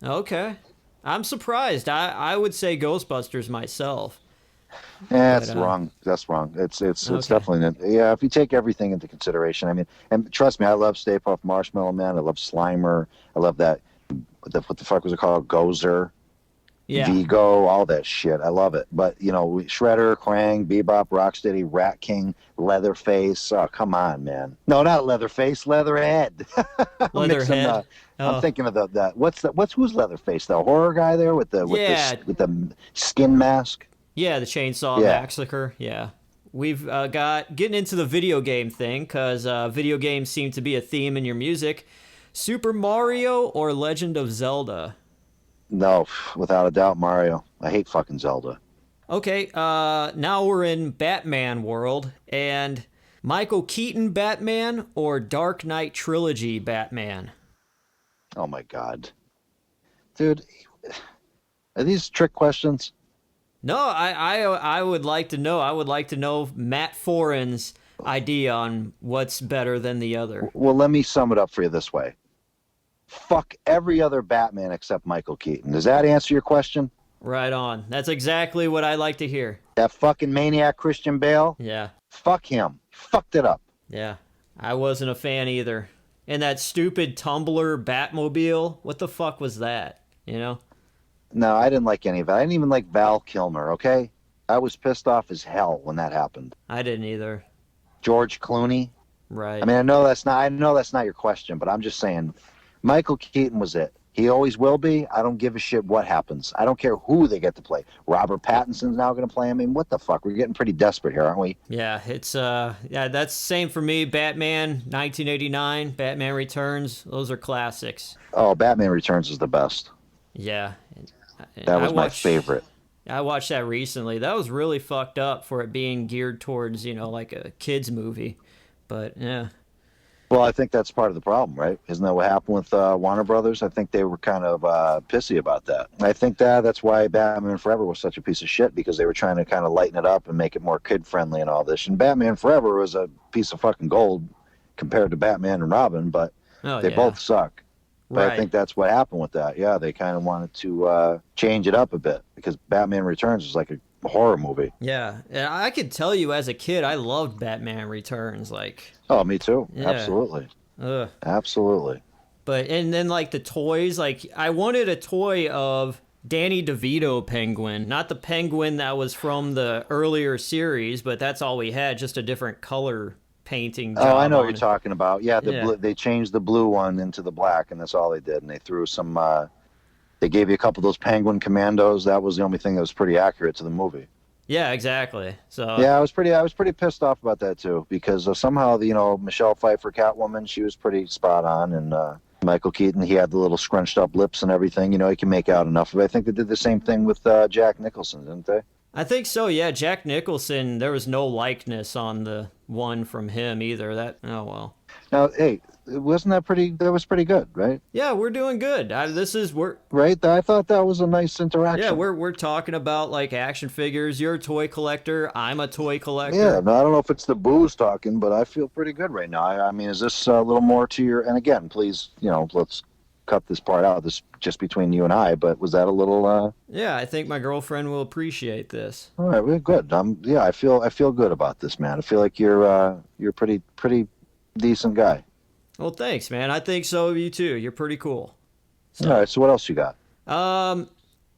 Okay. I'm surprised. I would say Ghostbusters myself. But That's wrong. That's wrong. It's okay. definitely yeah. If you take everything into consideration, I mean, and trust me, I love Stay Puft Marshmallow Man. I love Slimer. I love that. What the fuck was it called? Gozer. Yeah. Vigo, all that shit. I love it. But, Shredder, Krang, Bebop, Rocksteady, Rat King, Leatherface. Oh, come on, man. No, not Leatherface, Leatherhead. I'm mixing Leatherhead. I'm Oh. thinking of who's Leatherface? The horror guy there with the Yeah. skin mask? Yeah, the Chainsaw Yeah. Massacre. Yeah. We've got getting into the video game thing because video games seem to be a theme in your music. Super Mario or Legend of Zelda? No, without a doubt, Mario. I hate fucking Zelda. Okay, now we're in Batman world, and Michael Keaton Batman or Dark Knight Trilogy Batman? Oh my God. Dude, are these trick questions? No, I would like to know. I would like to know Matt Foran's idea on what's better than the other. Well, let me sum it up for you this way. Fuck every other Batman except Michael Keaton. Does that answer your question? Right on. That's exactly what I like to hear. That fucking maniac Christian Bale? Yeah, Fuck him. Fucked it up. yeah. I wasn't a fan either. And that stupid Tumbler Batmobile, what the fuck was that? You know? No, I didn't like any of it. I didn't even like Val Kilmer, okay? I was pissed off as hell when that happened. I didn't either. George Clooney? I Right. mean, I know that's not your question, but I'm just saying, Michael Keaton was it. He always will be. I don't give a shit what happens. I don't care who they get to play. Robert Pattinson's now going to play him. I mean, what the fuck? We're getting pretty desperate here, aren't we? Yeah, it's yeah, that's same for me. Batman 1989, Batman Returns, those are classics. Oh, Batman Returns is the best. Yeah. And That was my favorite. I watched that recently. That was really fucked up for it being geared towards, like a kids movie. But yeah. Well, I think that's part of the problem, right? Isn't that what happened with Warner Brothers? I think they were kind of pissy about that. I think that's why Batman Forever was such a piece of shit, because they were trying to kind of lighten it up and make it more kid friendly and all this. And Batman Forever was a piece of fucking gold compared to Batman and Robin, but Oh they yeah. both suck. But I Right. think that's what happened with that. Yeah, they kind of wanted to change it up a bit, because Batman Returns is like a horror movie. Yeah. And I could tell you as a kid I loved Batman Returns like Oh, me too. yeah. Absolutely. Ugh. Absolutely. But and then like the toys, like I wanted a toy of Danny DeVito penguin, not the penguin that was from the earlier series, but that's all we had, just a different color painting Oh, I job know what on you're it. talking about. Yeah, Yeah. they changed the blue one into the black, and that's all they did. And they threw some. They gave you a couple of those Penguin Commandos. That was the only thing that was pretty accurate to the movie. Yeah, exactly. So Yeah, I was pretty pissed off about that too, because somehow Michelle Pfeiffer Catwoman, she was pretty spot on, and Michael Keaton, he had the little scrunched up lips and everything. You can make out enough of it. I think they did the same thing with Jack Nicholson, didn't they? I think so, yeah. Jack Nicholson, there was no likeness on the one from him either. That oh well. Now, hey, wasn't that pretty? That was pretty good, right? Yeah, we're doing good. This is we're Right? I thought that was a nice yeah, interaction. we're talking about like action figures. You're a toy collector. I'm a toy Yeah, collector. no, I don't know if it's the booze talking, but I feel pretty good right now. I mean, is this a little more to your? And again, please, let's cut this part out. This just between you and I. But was that a little? Yeah, I think my girlfriend will appreciate this. All right, we're good. Yeah, I feel good about this, man. I feel like you're a pretty decent guy. Well, thanks, man. I think so of you too. You're pretty cool. All So, right, so what else you got?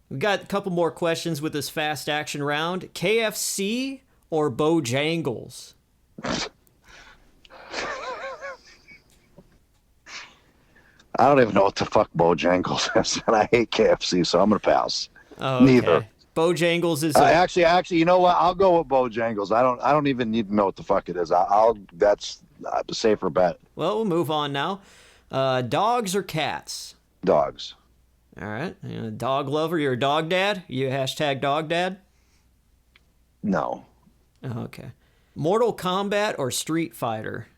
we got a couple more questions with this fast action round. KFC or Bojangles? I don't even know what the fuck Bojangles is, and I hate KFC, so I'm gonna pass. Oh, Neither. okay. Bojangles is Actually, you know what? I'll go with Bojangles. I don't even need to know what the fuck it is. That's a safer bet. well, we'll move on now. Dogs or cats? Dogs. All right. You a dog lover? You're a dog dad? You hashtag dog dad? No. Oh, okay. Mortal Kombat or Street Fighter?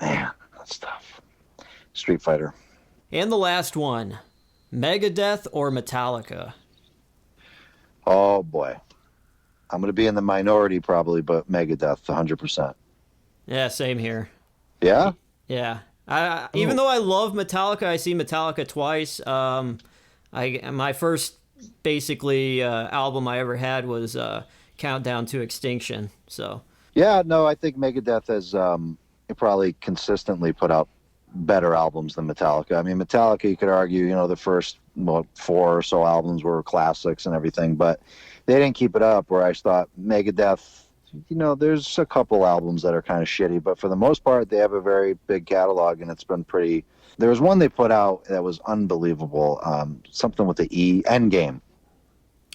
Man, that's tough. Street Fighter. And the last one, Megadeth or Metallica? Oh boy. I'm gonna be in the minority probably, but Megadeth, 100%. Yeah, same here. Yeah. Yeah. Even though I love Metallica, I see Metallica twice. My first basically album I ever had was Countdown to Extinction. So Yeah. No, I think Megadeth has probably consistently put out better albums than Metallica. I mean, Metallica, you could argue, the first four or so albums were classics and everything, but they didn't keep it up. Where I thought Megadeth, there's a couple albums that are kind of shitty, but for the most part, they have a very big catalog, and it's been pretty. There was one they put out that was unbelievable. Something with the Endgame.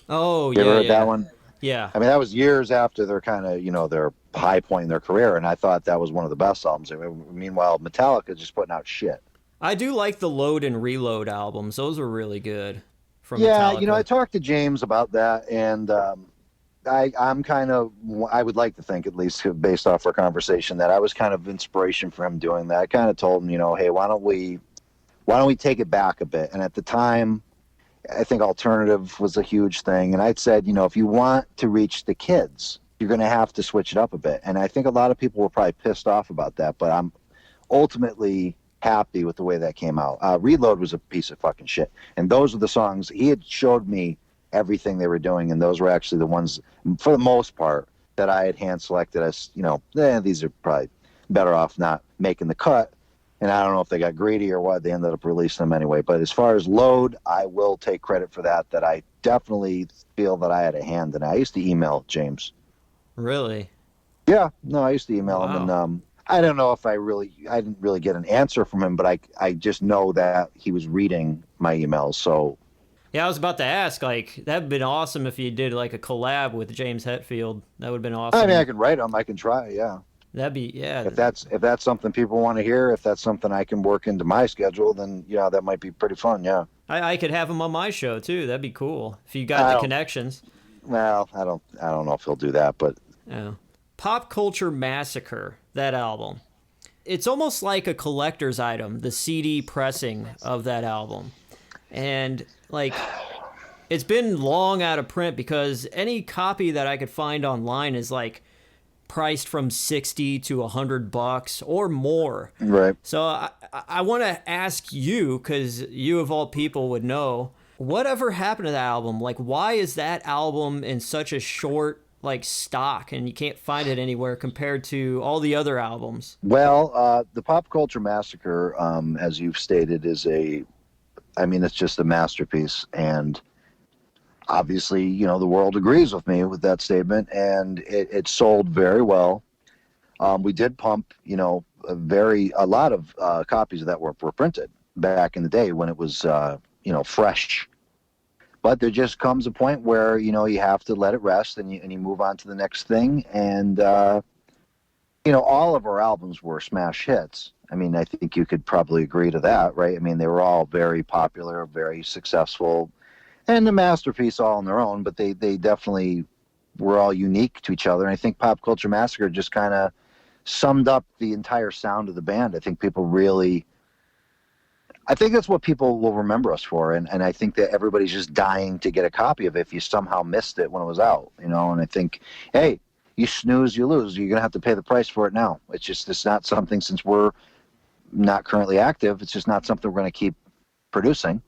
oh You ever yeah, heard that yeah. one? Yeah. I mean, that was years after their kind of, their high point in their career, and I thought that was one of the best albums. I mean, meanwhile, Metallica just putting out shit. I do like the Load and Reload albums. Those are really good from Yeah, I Metallica. talked to James about that, and I'm kind of, I would like to think, at least based off our conversation, that I was kind of inspiration for him doing that. I kind of told him, hey, why don't we take it back a bit? And at the time, I think alternative was a huge thing. And I'd said, if you want to reach the kids, you're going to have to switch it up a bit. And I think a lot of people were probably pissed off about that, but I'm ultimately happy with the way that came out. Reload was a piece of fucking shit. And those were the songs he had showed me everything they were doing. And those were actually the ones, for the most part, that I had hand selected as, these are probably better off not making the cut. And I don't know if they got greedy or what. They ended up releasing them anyway. But as far as load, I will take credit for that. That I definitely feel that I had a hand in. I used to email James. Really? Yeah, no, I used to email him, and Wow. I don't know if I didn't really get an answer from him, but I just know that he was reading my emails. So Yeah, I was about to ask, like, that'd been awesome if you did like a collab with James Hetfield. That would have been I mean, I awesome. can write them. I can try. Yeah, That'd be, yeah. if that's something people want to hear, if that's something I can work into my schedule, then yeah, that might be pretty fun. Yeah. I could have him on my show too. That'd be cool if you got I the don't. connections. Well, I don't know if he'll do that, but Yeah. Pop Culture Massacre, that album. It's almost like a collector's item, the CD pressing of that album. And like it's been long out of print because any copy that I could find online is like priced from 60 to $100 or more. right. So I want to ask you, because you of all people would know, whatever happened to that album? Like, why is that album in such a short like stock and you can't find it anywhere compared to all the other albums? Well, the Pop Culture Massacre, as you've stated, I mean, it's just a masterpiece, and obviously, the world agrees with me with that statement, and it sold very well. We did pump, a lot of copies of that were printed back in the day when it was, fresh. But there just comes a point where you have to let it rest, and you move on to the next thing. And all of our albums were smash hits. I mean, I think you could probably agree to that, right? I mean, they were all very popular, very successful, and a masterpiece all on their own. But they definitely were all unique to each other. And I think Pop Culture Massacre just kind of summed up the entire sound of the band. I think that's what people will remember us for. And I think that everybody's just dying to get a copy of it if you somehow missed it when it was out, and I think, hey, you snooze, you lose. You're going to have to pay the price for it now. It's not something, since we're not currently active, it's just not something we're going to keep producing.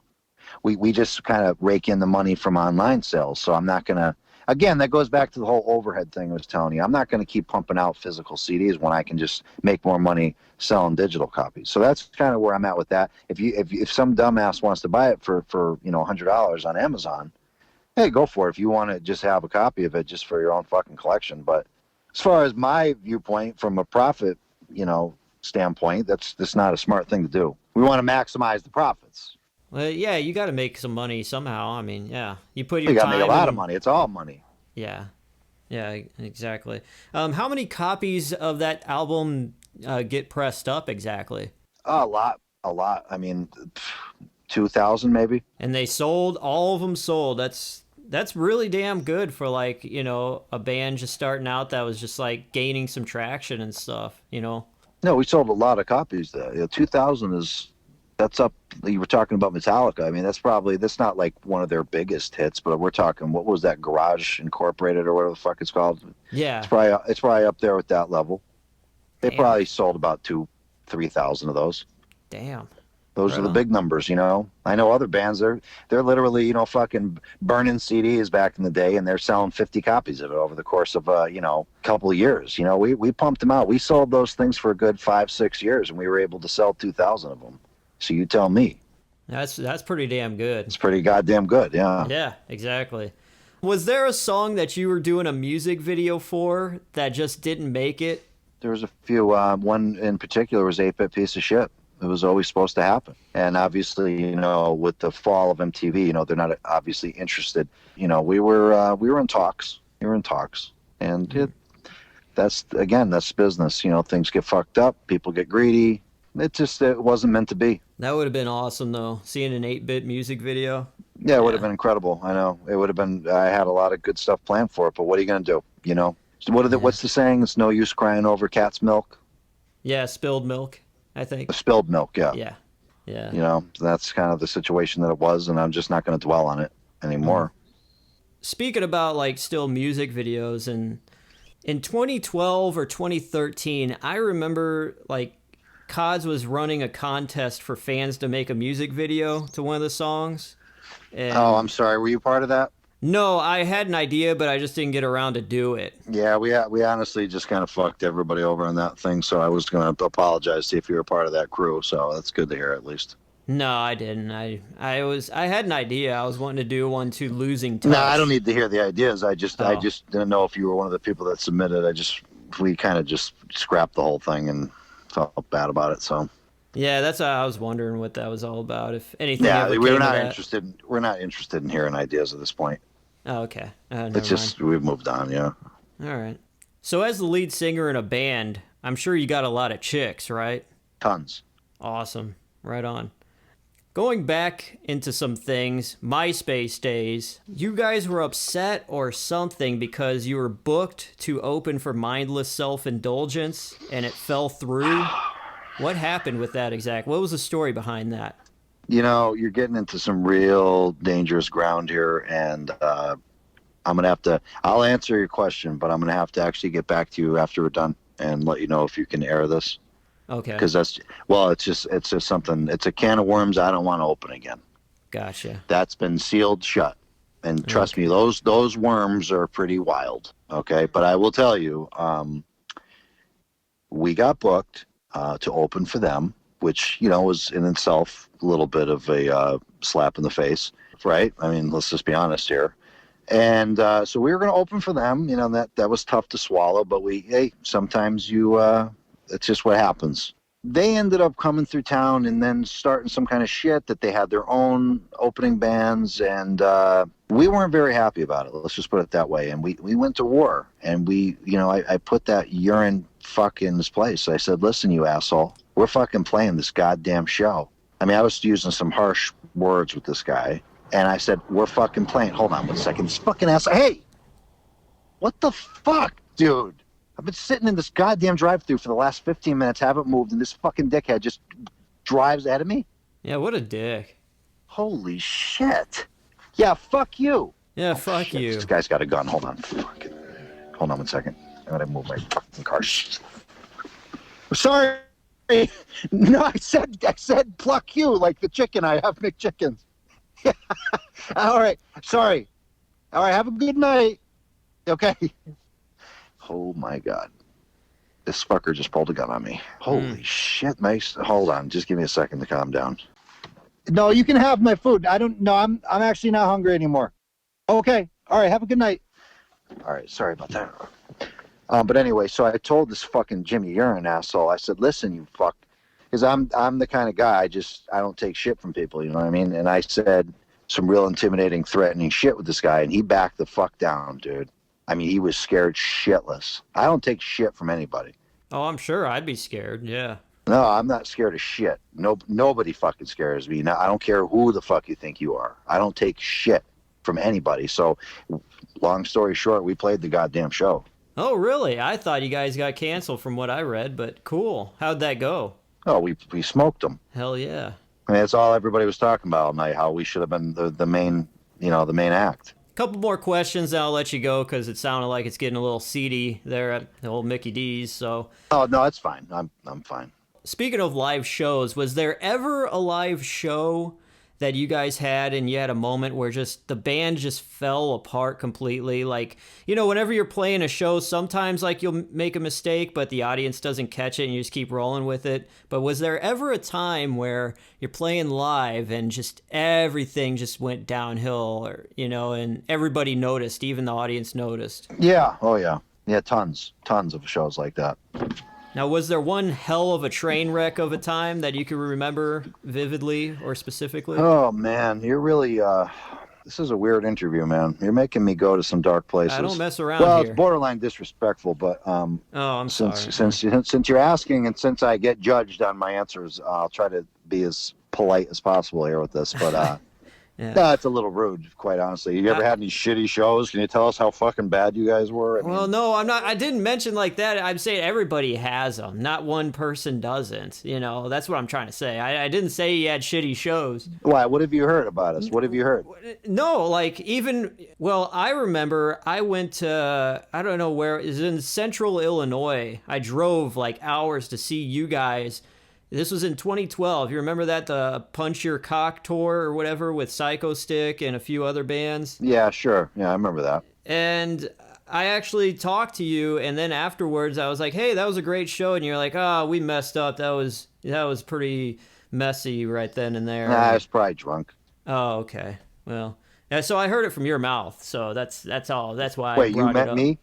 We just kind of rake in the money from online sales. So I'm not going to, again, that goes back to the whole overhead thing I was telling you. I'm not going to keep pumping out physical CDs when I can just make more money selling digital copies. So that's kind of where I'm at with that. If some dumbass wants to buy it for $100 on Amazon, hey, go for it. If you want to just have a copy of it just for your own fucking collection. But as far as my viewpoint from a profit, standpoint, that's not a smart thing to do. We want to maximize the profits. Well, yeah, you got to make some money somehow. I mean, yeah, you put You your got to make a time lot of and money. It's all money. yeah, yeah, exactly. How many copies of that album get pressed up exactly? A lot, a lot. I mean, 2,000 maybe. And they sold, all of them sold. That's really damn good for like, a band just starting out that was just like gaining some traction and stuff. No, we sold a lot of copies there. 2,000 that's up. You were talking about Metallica. I mean, that's not like one of their biggest hits, but we're talking, what was that, Garage Incorporated or whatever the fuck it's called? Yeah. It's probably up there with that level. They Damn. probably sold about 3,000 of those. Damn. Those Right are the on. big numbers. I know other bands, they're literally, fucking burning CDs back in the day, and they're selling 50 copies of it over the course of couple of years. We pumped them out. We sold those things for a good 5-6 years, and we were able to sell 2,000 of them. So you tell me. That's pretty damn good. It's pretty goddamn good. Yeah. Yeah, exactly. Was there a song that you were doing a music video for that just didn't make it? There was a few. One in particular was 8-Bit Piece of Shit. It was always supposed to happen. And obviously, with the fall of MTV, they're not obviously interested. We were in talks. We were in talks. And that's business. Things get fucked up. People get greedy. It wasn't meant to be. That would have been awesome though, seeing an 8-bit music video. Yeah, it would have Yeah. been incredible. I know. It would have been, I had a lot of good stuff planned for it, but what are you going to do? So Yeah. what's the saying? It's no use crying over cat's milk. Yeah, spilled milk, I think. Spilled milk, yeah. Yeah. Yeah. That's kind of the situation that it was, and I'm just not going to dwell on it anymore. Speaking about like still music videos, and in 2012 or 2013, I remember like Cods was running a contest for fans to make a music video to one of the songs. Oh, And I'm sorry. Were you part of that? No, I had an idea, but I just didn't get around to do it. Yeah, we honestly just kind of fucked everybody over on that thing. So I was going to apologize to you if you were part of that crew. So that's good to hear, at least. No, I didn't. I had an idea. I was wanting to do one to Losing No, I don't Touch. need to hear the ideas. I Oh. just didn't know if you were one of the people that submitted. We kind of just scrapped the whole thing and felt bad about it. So Yeah, that's why I was wondering what that was all about. If anything yeah, ever came of that. we're not interested in hearing ideas at this point. Oh, okay. It's Never mind. just we've moved on. Yeah, All right. So as the lead singer in a band, I'm sure you got a lot of chicks, right? tons. Awesome. Right on. Going back into some things, MySpace days, you guys were upset or something because you were booked to open for Mindless Self-Indulgence and it fell through. What happened with that exact? What was the story behind that? You know, you're getting into some real dangerous ground here, and I'm gonna have to. I'll answer your question, but I'm gonna have to actually get back to you after we're done and let you know if you can air this. Okay. Because it's just something. It's a can of worms I don't want to open again. Gotcha. That's been sealed shut, and trust Okay. me, those worms are pretty wild. Okay, but I will tell you, we got booked to open for them, which was in itself a little bit of a slap in the face, right? I mean, let's just be honest here. And so we were going to open for them. That was tough to swallow, but sometimes it's just what happens. They ended up coming through town and then starting some kind of shit that they had their own opening bands, and we weren't very happy about it. Let's just put it that way. And we went to war, and I put that urine fuck in this place. I said, listen, you asshole, we're fucking playing this goddamn show. I mean, I was using some harsh words with this guy, and I said, we're fucking playing. Hold on 1 second. This fucking asshole. Hey, what the fuck, dude? I've been sitting in this goddamn drive-thru for the last 15 minutes, haven't moved, and this fucking dickhead just drives ahead of me? Yeah, what a dick. Holy shit. Yeah, fuck you. Yeah, Oh, fuck shit. you. This guy's got a gun. Hold on. Hold on 1 second. I gotta move my fucking car. Sorry. No, I said pluck you like the chicken. I have McChickens. All right. Sorry. All right. Have a good night. Okay. Oh my God. This fucker just pulled a gun on me. Holy shit, Mace. Hold on. Just give me a second to calm down. No, you can have my food. I'm actually not hungry anymore. Okay. All right. Have a good night. All right. Sorry about that. But anyway, so I told this fucking Jimmy, you're an asshole. I said, listen, you fuck. Because I'm the kind of guy, I don't take shit from people, you know what I mean? And I said some real intimidating, threatening shit with this guy, and he backed the fuck down, dude. I mean, he was scared shitless. I don't take shit from anybody. Oh, I'm sure I'd be scared. Yeah. No, I'm not scared of shit. No, nobody fucking scares me. I don't care who the fuck you think you are. I don't take shit from anybody. So, long story short, we played the goddamn show. Oh, really? I thought you guys got canceled from what I read, but cool. How'd that go? Oh, we smoked them. Hell yeah. I mean, that's all everybody was talking about all night. How we should have been the main, the main act. Couple more questions, and I'll let you go because it sounded like it's getting a little seedy there at the old Mickey D's. So, Oh no, it's fine. I'm fine. speaking of live shows, was there ever a live show that you guys had and you had a moment where just the band just fell apart completely? Like, whenever you're playing a show, sometimes like you'll make a mistake, but the audience doesn't catch it and you just keep rolling with it. But was there ever a time where you're playing live and just everything just went downhill, or, and everybody noticed, even the audience noticed? Yeah. Oh yeah. Yeah. Tons of shows like that. Now, was there one hell of a train wreck of a time that you can remember vividly or specifically? Oh man, you're really this is a weird interview, man. You're making me go to some dark places. I don't mess around well, here. It's borderline disrespectful, but Oh, I'm sorry. since you're asking and since I get judged on my answers, I'll try to be as polite as possible here with this. But Yeah. no, it's a little rude, quite honestly. You ever had any shitty shows? Can you tell us how fucking bad you guys were? Well, no, I'm not. I didn't mention like that. I'm saying everybody has them. Not one person doesn't. That's what I'm trying to say. I didn't say you had shitty shows. Why? What have you heard about us? What have you heard? No, like I remember I went to, I don't know where, it was in central Illinois. I drove like hours to see you guys. This was in 2012. You remember that Punch Your Cock tour or whatever with Psycho Stick and a few other bands? Yeah, sure. Yeah, I remember that. And I actually talked to you, and then afterwards I was like, "Hey, that was a great show," and you're like, "Oh, we messed up. That was pretty messy right then and there." Nah, I And was probably drunk. oh, okay, well, yeah, so I heard it from your mouth, so that's all. That's why I Wait, you brought it met up. me?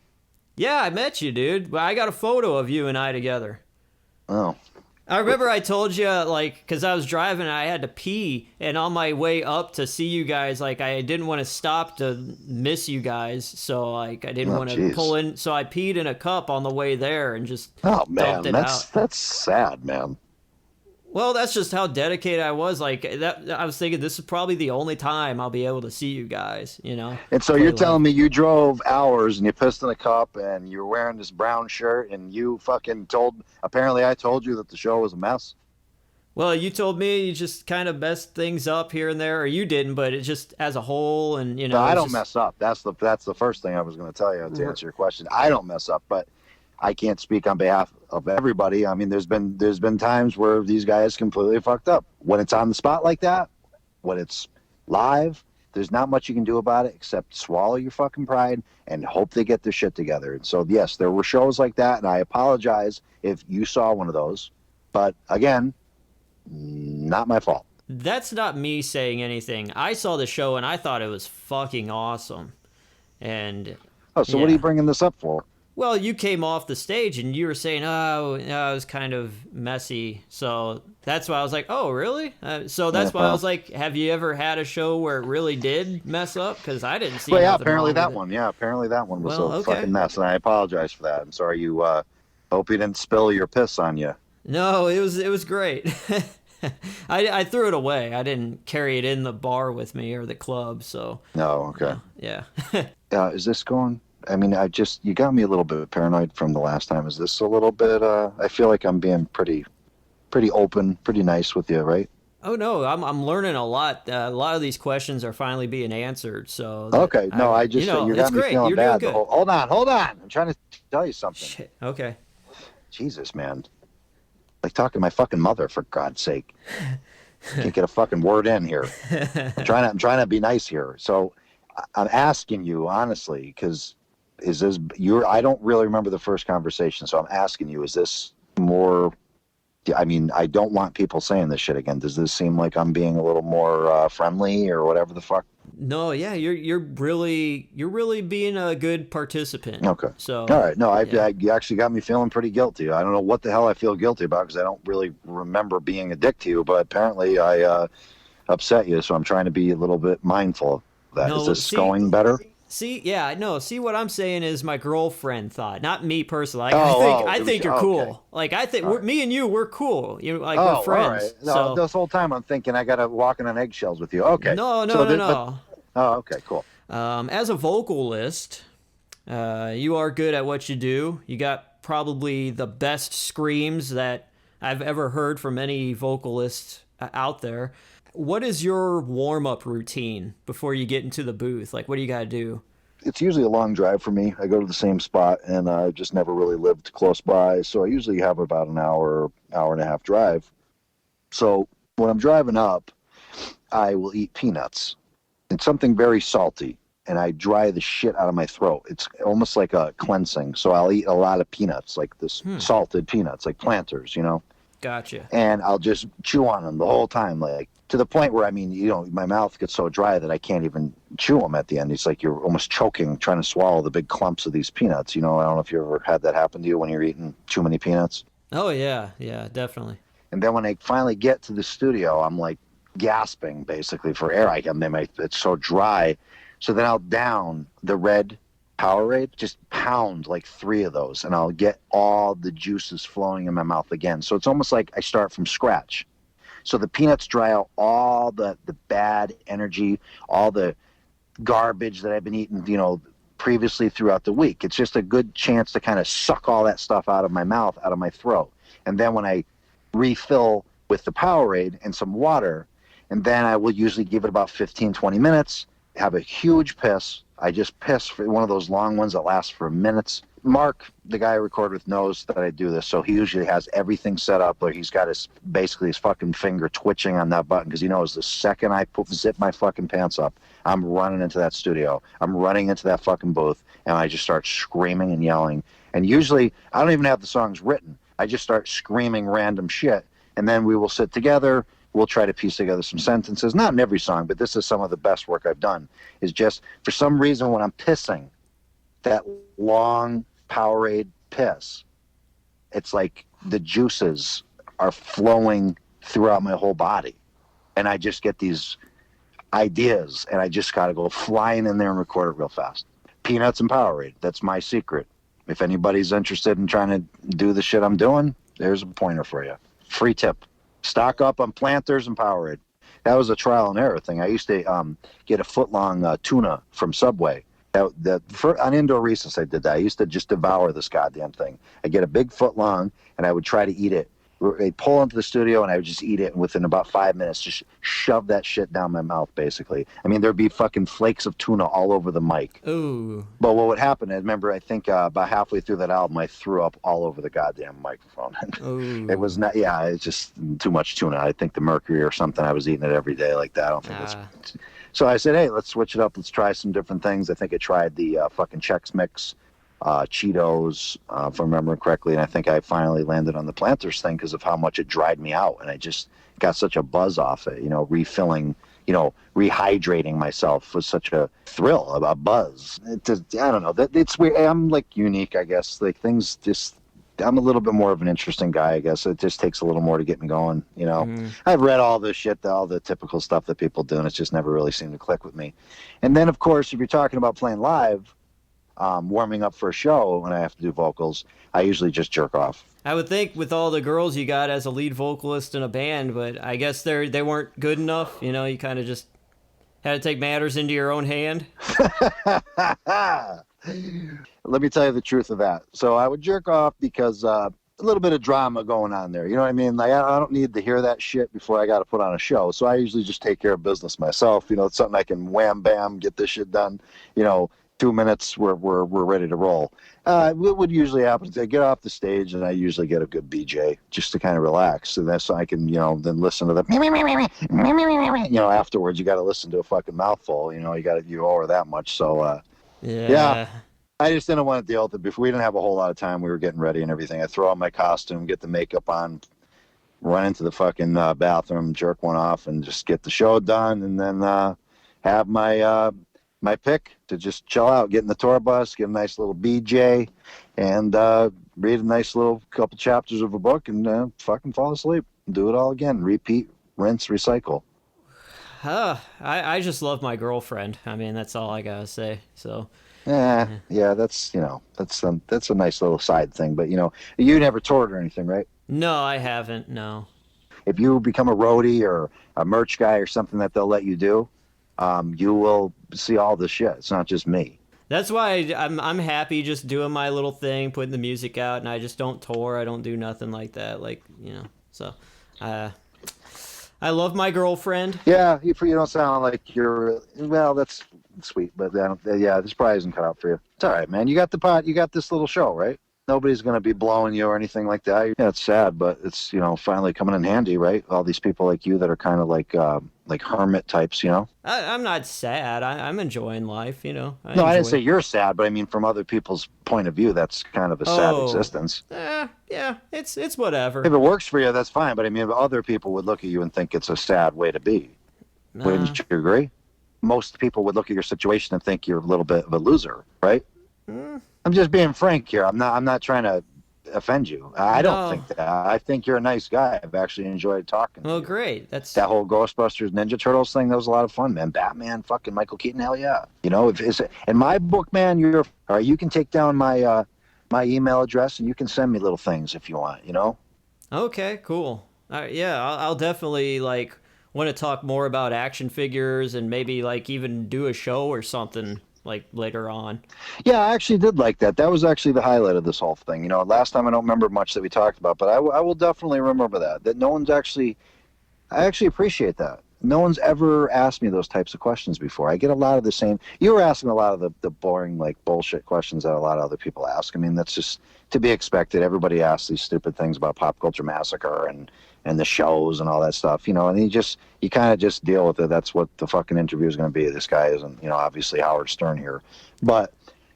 Yeah, I met you, dude. Well, I got a photo of you and I together. Oh. I remember I told you, like, because I was driving and I had to pee, and on my way up to see you guys, like, I didn't want to stop to miss you guys, so, like, I didn't Oh, want to pull jeez. in, so I peed in a cup on the way there and just Oh dumped man, it out. that's sad, man. Well, that's just how dedicated I was. Like, that, I was thinking this is probably the only time I'll be able to see you guys, And so play you're live. telling me you drove hours and you pissed in a cup and you're wearing this brown shirt and you fucking apparently I told you that the show was a mess. Well, you told me you just kind of messed things up here and there, or you didn't, but it just as a whole, and No, I it's don't just mess up. That's the first thing I was going to tell you to answer your question. I don't mess up, but I can't speak on behalf of everybody. I mean, there's been times where these guys completely fucked up. When it's on the spot like that, when it's live, there's not much you can do about it except swallow your fucking pride and hope they get their shit together. And so, yes, there were shows like that, and I apologize if you saw one of those. But again, not my fault. That's not me saying anything. I saw the show and I thought it was fucking awesome. And Oh, so what are you yeah. bringing this up for? Well, you came off the stage and you were saying, "Oh, it was kind of messy." So that's why I was like, "Oh, really?" So Yeah, that's why I well, was like, "Have you ever had a show where it really did mess up?" Because I didn't see well, yeah, nothing apparently wrong with that it. one. Yeah, apparently that one was Well, a okay. fucking mess, and I apologize for that. I'm sorry you. Hope you didn't spill your piss on you. No, it was great. I threw it away. I didn't carry it in the bar with me or the club. So No, okay. yeah. Is this going? I mean, you got me a little bit paranoid from the last time. Is this a little bit? I feel like I'm being pretty open, pretty nice with you, right? Oh no, I'm learning a lot. A lot of these questions are finally being answered. So that Okay. No, I just you it's got me great. feeling You're doing bad. good. Hold on, hold on. I'm trying to tell you something. Shit. Okay. Jesus, man. Like talking to my fucking mother, for God's sake. Can't get a fucking word in here. I'm trying to be nice here. So I'm asking you honestly, because is this I don't really remember the first conversation, so I'm asking you, is this more? I mean, I don't want people saying this shit again. Does this seem like I'm being a little more friendly or whatever the fuck? No, yeah, you're really being a good participant. Okay. All So right. No, yeah. you actually got me feeling pretty guilty. I don't know what the hell I feel guilty about because I don't really remember being a dick to you, but apparently I upset you, so I'm trying to be a little bit mindful of that. Is No, this going better? yeah, no. See, what I'm saying is my girlfriend thought, not me personally. Like Oh, I it was think you're okay. cool. Like I think All right. me and you, we're cool. You like we're Oh, all right. friends. No, So this whole time I'm thinking I got to walking on eggshells with you. Okay. no, So, no, no, but no. oh, okay, cool. As a vocalist, you are good at what you do. You got probably the best screams that I've ever heard from any vocalist out there. What is your warm up routine before you get into the booth? Like, what do you got to do? It's usually a long drive for me. I go to the same spot, and I just never really lived close by, so I usually have about an hour and a half drive. So when I'm driving up, I will eat peanuts and something very salty, and I dry the shit out of my throat. It's almost like a cleansing. So I'll eat a lot of peanuts, like this salted peanuts, like Planters, Gotcha. and I'll just chew on them the whole time, like to the point where I mean, my mouth gets so dry that I can't even chew them at the end. It's like you're almost choking trying to swallow the big clumps of these peanuts. I don't know if you ever had that happen to you when you're eating too many peanuts. Oh yeah, yeah, definitely. And then when I finally get to the studio, I'm like gasping basically for air. It's so dry. So then I'll down the red Powerade, just pound like 3 of those, and I'll get all the juices flowing in my mouth again. So it's almost like I start from scratch. So the peanuts dry out all the bad energy, all the garbage that I've been eating, previously throughout the week. It's just a good chance to kind of suck all that stuff out of my mouth, out of my throat. And then when I refill with the Powerade and some water, and then I will usually give it about 15, 20 minutes, have a huge piss. I just piss for one of those long ones that last for minutes, Mark, the guy I record with, knows that I do this, so he usually has everything set up. Like he's got basically his fucking finger twitching on that button because he knows the second I zip my fucking pants up, I'm running into that studio. I'm running into that fucking booth, and I just start screaming and yelling. And usually, I don't even have the songs written. I just start screaming random shit, and then we will sit together. We'll try to piece together some sentences. Not in every song, but this is some of the best work I've done. Is just for some reason when I'm pissing, that long Powerade piss, it's like the juices are flowing throughout my whole body, and I just get these ideas, and I just got to go flying in there and record it real fast. Peanuts and Powerade, that's my secret. If anybody's interested in trying to do the shit I'm doing, there's a pointer for you. Free tip. Stock up on Planters and Powerade. That was a trial and error thing. I used to get a foot-long tuna from Subway. On indoor recess, I did that. I used to just devour this goddamn thing. I'd get a big foot long, and I would try to eat it. I'd pull into the studio, and I would just eat it, and within about 5 minutes, just shove that shit down my mouth, basically. I mean, there'd be fucking flakes of tuna all over the mic. Ooh. But what would happen, I remember, I think about halfway through that album, I threw up all over the goddamn microphone. It was not, it's just too much tuna. I think the mercury or something, I was eating it every day like that. I don't think it's... So I said, hey, let's switch it up. Let's try some different things. I think I tried the fucking Chex Mix, Cheetos, if I'm remembering correctly. And I think I finally landed on the Planters thing because of how much it dried me out. And I just got such a buzz off it, refilling, rehydrating myself was such a thrill, a buzz. I don't know. It's weird. I'm like unique, I guess. Like things just... I'm a little bit more of an interesting guy, I guess. It just takes a little more to get me going, I've read all this shit, all the typical stuff that people do, and it's just never really seemed to click with me. And then, of course, if you're talking about playing live, warming up for a show when I have to do vocals, I usually just jerk off. I would think with all the girls you got as a lead vocalist in a band, but I guess they weren't good enough. You kind of just had to take matters into your own hand. Let me tell you the truth of that. So I would jerk off because a little bit of drama going on there. You know what I mean? Like I don't need to hear that shit before I got to put on a show. So I usually just take care of business myself. It's something I can wham bam get this shit done. 2 minutes we're ready to roll. What would usually happen is I get off the stage and I usually get a good BJ just to kind of relax. And that's so I can then listen to the afterwards. You got to listen to a fucking mouthful. You owe her that much. So. Yeah. I just didn't want to deal with it before. We didn't have a whole lot of time. We were getting ready and everything. I throw on my costume, get the makeup on, run into the fucking bathroom, jerk one off, and just get the show done. And then have my pick to just chill out, get in the tour bus, get a nice little BJ, and read a nice little couple chapters of a book and fucking fall asleep. Do it all again. Repeat, rinse, recycle. I just love my girlfriend. I mean, that's all I gotta say. So. Yeah, that's that's a nice little side thing. But you never toured or anything, right? No, I haven't. No. If you become a roadie or a merch guy or something that they'll let you do, you will see all this shit. It's not just me. That's why I'm happy just doing my little thing, putting the music out, and I just don't tour. I don't do nothing like that. So. I love my girlfriend. Yeah, you don't sound like you're... Well, that's sweet, but this probably isn't cut out for you. It's all right, man. You got the pot. You got this little show, right? Nobody's going to be blowing you or anything like that. Yeah, it's sad, but it's, finally coming in handy, right? All these people like you that are kind of like hermit types, I'm not sad. I'm enjoying life, No, I didn't say you're sad, but I mean, from other people's point of view, that's kind of a sad existence. Yeah, it's whatever. If it works for you, that's fine. But I mean, other people would look at you and think it's a sad way to be. Wouldn't you agree? Most people would look at your situation and think you're a little bit of a loser, right? I'm just being frank here. I'm not trying to offend you. I don't think that. I think you're a nice guy. I've actually enjoyed talking to you. Great. That's that whole Ghostbusters Ninja Turtles thing. That was a lot of fun, man. Batman, fucking Michael Keaton, hell yeah. If it's in my book, man, all right. You can take down my my email address and you can send me little things if you want. Okay, cool. I'll definitely want to talk more about action figures and maybe even do a show or something later on. Yeah, I actually did like that. That was actually the highlight of this whole thing. Last time I don't remember much that we talked about, but I will definitely remember that no one's actually... I actually appreciate that. No one's ever asked me those types of questions before. I get a lot of the same. You were asking a lot of the boring, like, bullshit questions that a lot of other people ask. I mean, that's just to be expected. Everybody asks these stupid things about Pop Culture Massacre and the shows and all that stuff, you know, and you kind of just deal with it. That's what the fucking interview is going to be. This guy isn't, you know, obviously Howard Stern here. But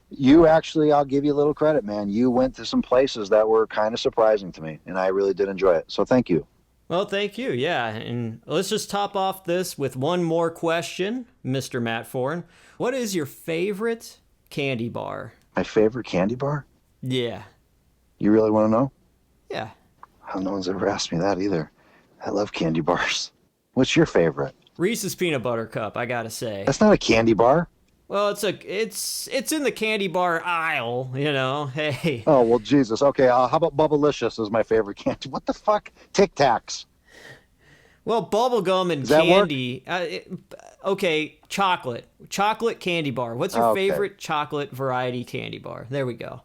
you actually, I'll give you a little credit, man. You went to some places that were kind of surprising to me, and I really did enjoy it. So thank you. Well, thank you. Yeah, and let's just top off this with one more question, Mr. Matt Foran. What is your favorite candy bar? My favorite candy bar? Yeah. You really want to know? Yeah. Oh, no one's ever asked me that either. I love candy bars. What's your favorite? Reese's Peanut Butter Cup, I gotta say. That's not a candy bar. Well, it's in the candy bar aisle, you know. Hey. Oh, well, Jesus. Okay, how about Bubblicious is my favorite candy? What the fuck? Tic Tacs. Well, bubblegum and Does that candy. Okay, chocolate candy bar. What's your favorite chocolate variety candy bar? There we go.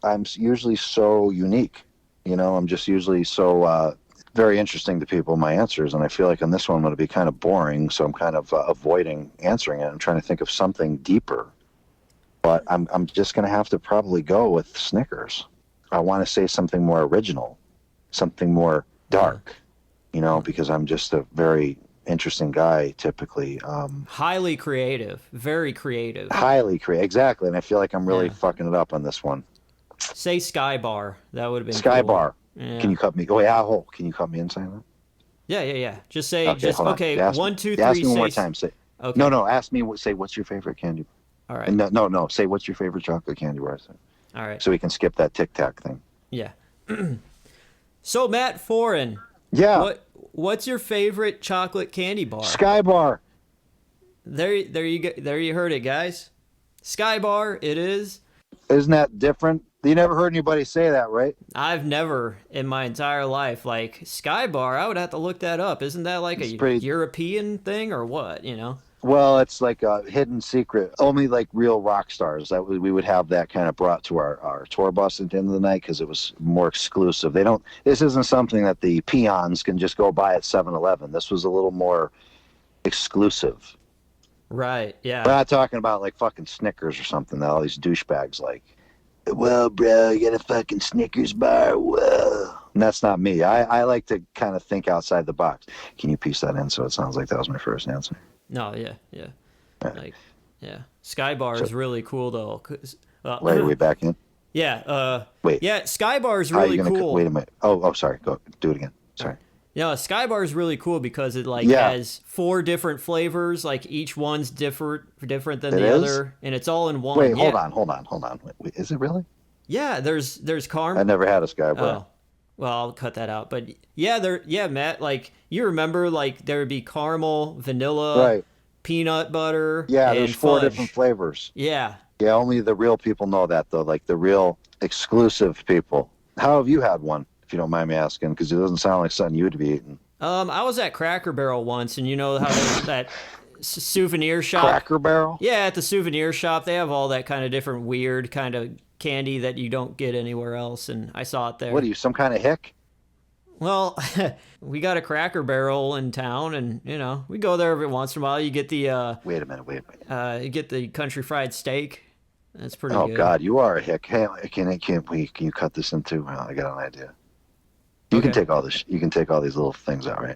I'm usually so unique. You know, I'm just usually so very interesting to people, my answers. And I feel like on this one, I'm going to be kind of boring. So I'm kind of avoiding answering it. I'm trying to think of something deeper. But I'm just going to have to probably go with Snickers. I want to say something more original, something more dark, you know, because I'm just a very interesting guy typically. Highly creative. Very creative. Highly creative. Exactly. And I feel like I'm really fucking it up on this one. Say Sky Bar. That would have been Sky cool. Bar. Yeah. Can you cut me? Oh, yeah. Can you cut me in saying that? Yeah. Just say, Okay, hold on. Ask 1, me, 2, 3. ask me one more say, time. Say, okay. No. Ask me. Say, what's your favorite candy? All right. And no. Say, what's your favorite chocolate candy bar? All right. So we can skip that Tic Tac thing. Yeah. So Matt Foran. Yeah. What's your favorite chocolate candy bar? Sky Bar. There you go. There you heard it, guys. Sky Bar. It is. Isn't that different? You never heard anybody say that, right? I've never in my entire life, like, Sky Bar, I would have to look that up. Isn't that like European thing or what, you know? Well, it's like a hidden secret. Only like real rock stars that we would have that kind of brought to our tour bus at the end of the night because it was more exclusive. This isn't something that the peons can just go buy at 7-Eleven. This was a little more exclusive. Right, yeah. We're not talking about like fucking Snickers or something that all these douchebags like, well, bro, you got a fucking Snickers bar? Whoa. And that's not me. I like to kind of think outside the box. Can you piece that in so it sounds like that was my first answer? No, yeah. Like, yeah. Sky Bar is really cool, though. Wait, are we back in? Yeah. Wait. Yeah, Sky Bar is really cool. Wait a minute. Oh, sorry. Go do it again. Sorry. Yeah, Sky Bar is really cool because it has 4 different flavors. Like each one's different than the other, and it's all in one. Wait, hold on. Wait, is it really? Yeah, there's caramel. I never had a Sky Bar. Oh, well, I'll cut that out. But yeah, Matt. Like you remember, like there would be caramel, vanilla, right, peanut butter. Yeah, and there's 4 fudge. different flavors. Yeah. Yeah, only the real people know that though. Like the real exclusive people. How have you had one? If you don't mind me asking, because it doesn't sound like something you would be eating. I was at Cracker Barrel once, and you know how that souvenir shop. Cracker Barrel? Yeah, at the souvenir shop, they have all that kind of different weird kind of candy that you don't get anywhere else, and I saw it there. What are you, some kind of hick? Well, we got a Cracker Barrel in town, and you know we go there every once in a while. You get the Wait a minute. you get the country fried steak. That's pretty Oh good. God, you are a hick. Hey, can you cut this into? Well, I got an idea. You can take all this. You can take all these little things out, right?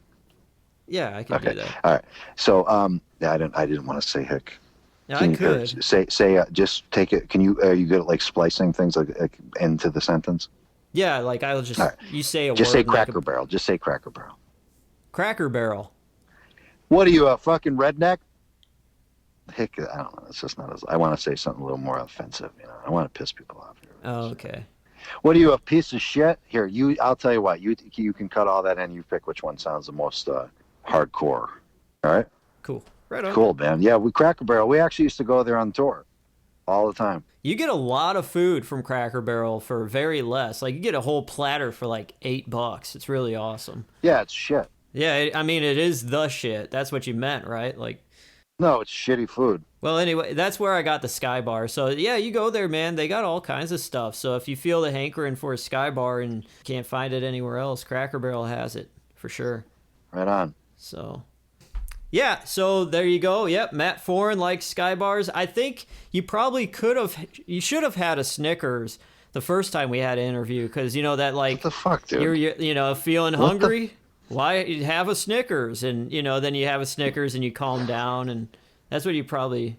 Yeah, I can do that. All right. So, yeah, I didn't want to say hick. Yeah, I could say just take it. Can you? Are you good at like splicing things like into the sentence? Yeah, like I'll just you say a word. Just say Cracker Barrel. Just say Cracker Barrel. Cracker Barrel. What are you, a fucking redneck? Hick. I don't know. It's just not as. I want to say something a little more offensive. You know, I want to piss people off here. Oh, okay. What are you, a piece of shit? Here, I'll tell you what. You can cut all that in. You pick which one sounds the most hardcore. All right. Cool. Right on. Cool, man. Yeah, Cracker Barrel. We actually used to go there on tour, all the time. You get a lot of food from Cracker Barrel for very less. Like you get a whole platter for like $8. It's really awesome. Yeah, it's shit. Yeah, I mean it is the shit. That's what you meant, right? Like. No, it's shitty food. Well, anyway, that's where I got the Sky Bar. So, yeah, you go there, man. They got all kinds of stuff. So, if you feel the hankering for a Sky Bar and can't find it anywhere else, Cracker Barrel has it for sure. Right on. So, Yeah, so there you go. Yep, Matt Foran likes Sky Bars. I think you probably you should have had a Snickers the first time we had an interview, because you know that What the like fuck, dude? you know, feeling What the? hungry. Why you have a Snickers, and you know then you have a Snickers and you calm down, and that's what you probably.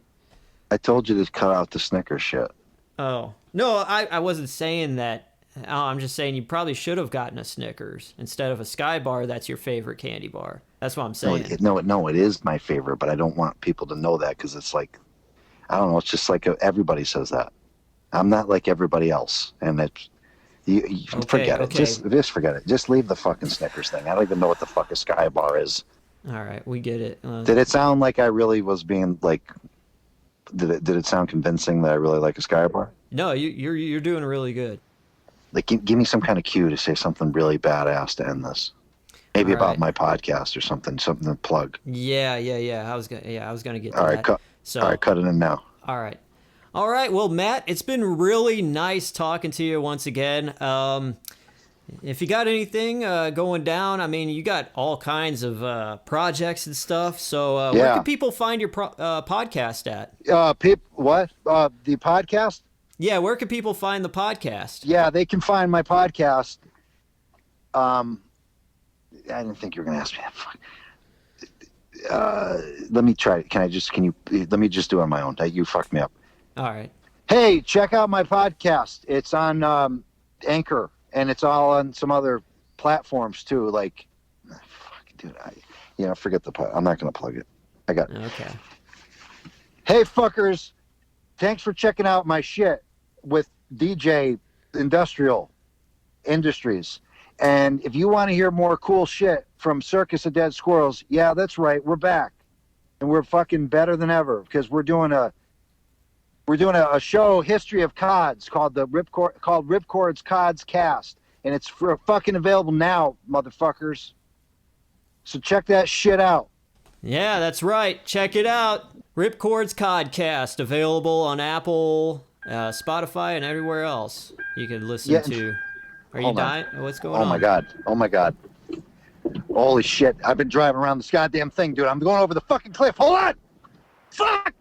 I told you to cut out the Snickers shit. Oh no, I wasn't saying that. Oh, I'm just saying you probably should have gotten a Snickers instead of a Sky Bar. That's your favorite candy bar. That's what I'm No, saying. no, it is my favorite, but I don't want people to know that because it's like, I don't know. It's just like everybody says that. I'm not like everybody else, and it's you Okay, forget it. okay. Just forget it. Just leave the fucking Snickers thing. I don't even know what the fuck a Sky Bar is. All right, we get it. Did it sound like I really was being like? Did it sound convincing that I really like a Sky Bar? No, you're doing really good. Like, give me some kind of cue to say something really badass to end this. Maybe All about right. my podcast or something to plug. Yeah. I was gonna get to All right, that. cut. So, All right, cut it in now. all right, all right. Well, Matt, it's been really nice talking to you once again. If you got anything going down, I mean, you got all kinds of projects and stuff. So, where Yeah. can people find your podcast at? What? The podcast? Yeah, where can people find the podcast? Yeah, they can find my podcast. I didn't think you were going to ask me that. Fuck. Let me try it. Let me just do it on my own. You fucked me up. All right. Hey, check out my podcast. It's on Anchor, and it's all on some other platforms too. Like, fuck, dude, forget the I'm not going to plug it. I got it. Okay. Hey, fuckers. Thanks for checking out my shit with DJ Industrial Industries. And if you want to hear more cool shit from Circus of Dead Squirrels, yeah, that's right. We're back. And we're fucking better than ever because we're doing a show, History of Cods, called Ripcord's Cods Cast. And it's fucking available now, motherfuckers. So check that shit out. Yeah, that's right. Check it out. Ripcord's Codcast, available on Apple, Spotify, and everywhere else you can listen to. Are you Hold on. dying? What's going on? Oh my god. Holy shit. I've been driving around this goddamn thing, dude. I'm going over the fucking cliff. Hold on! Fuck!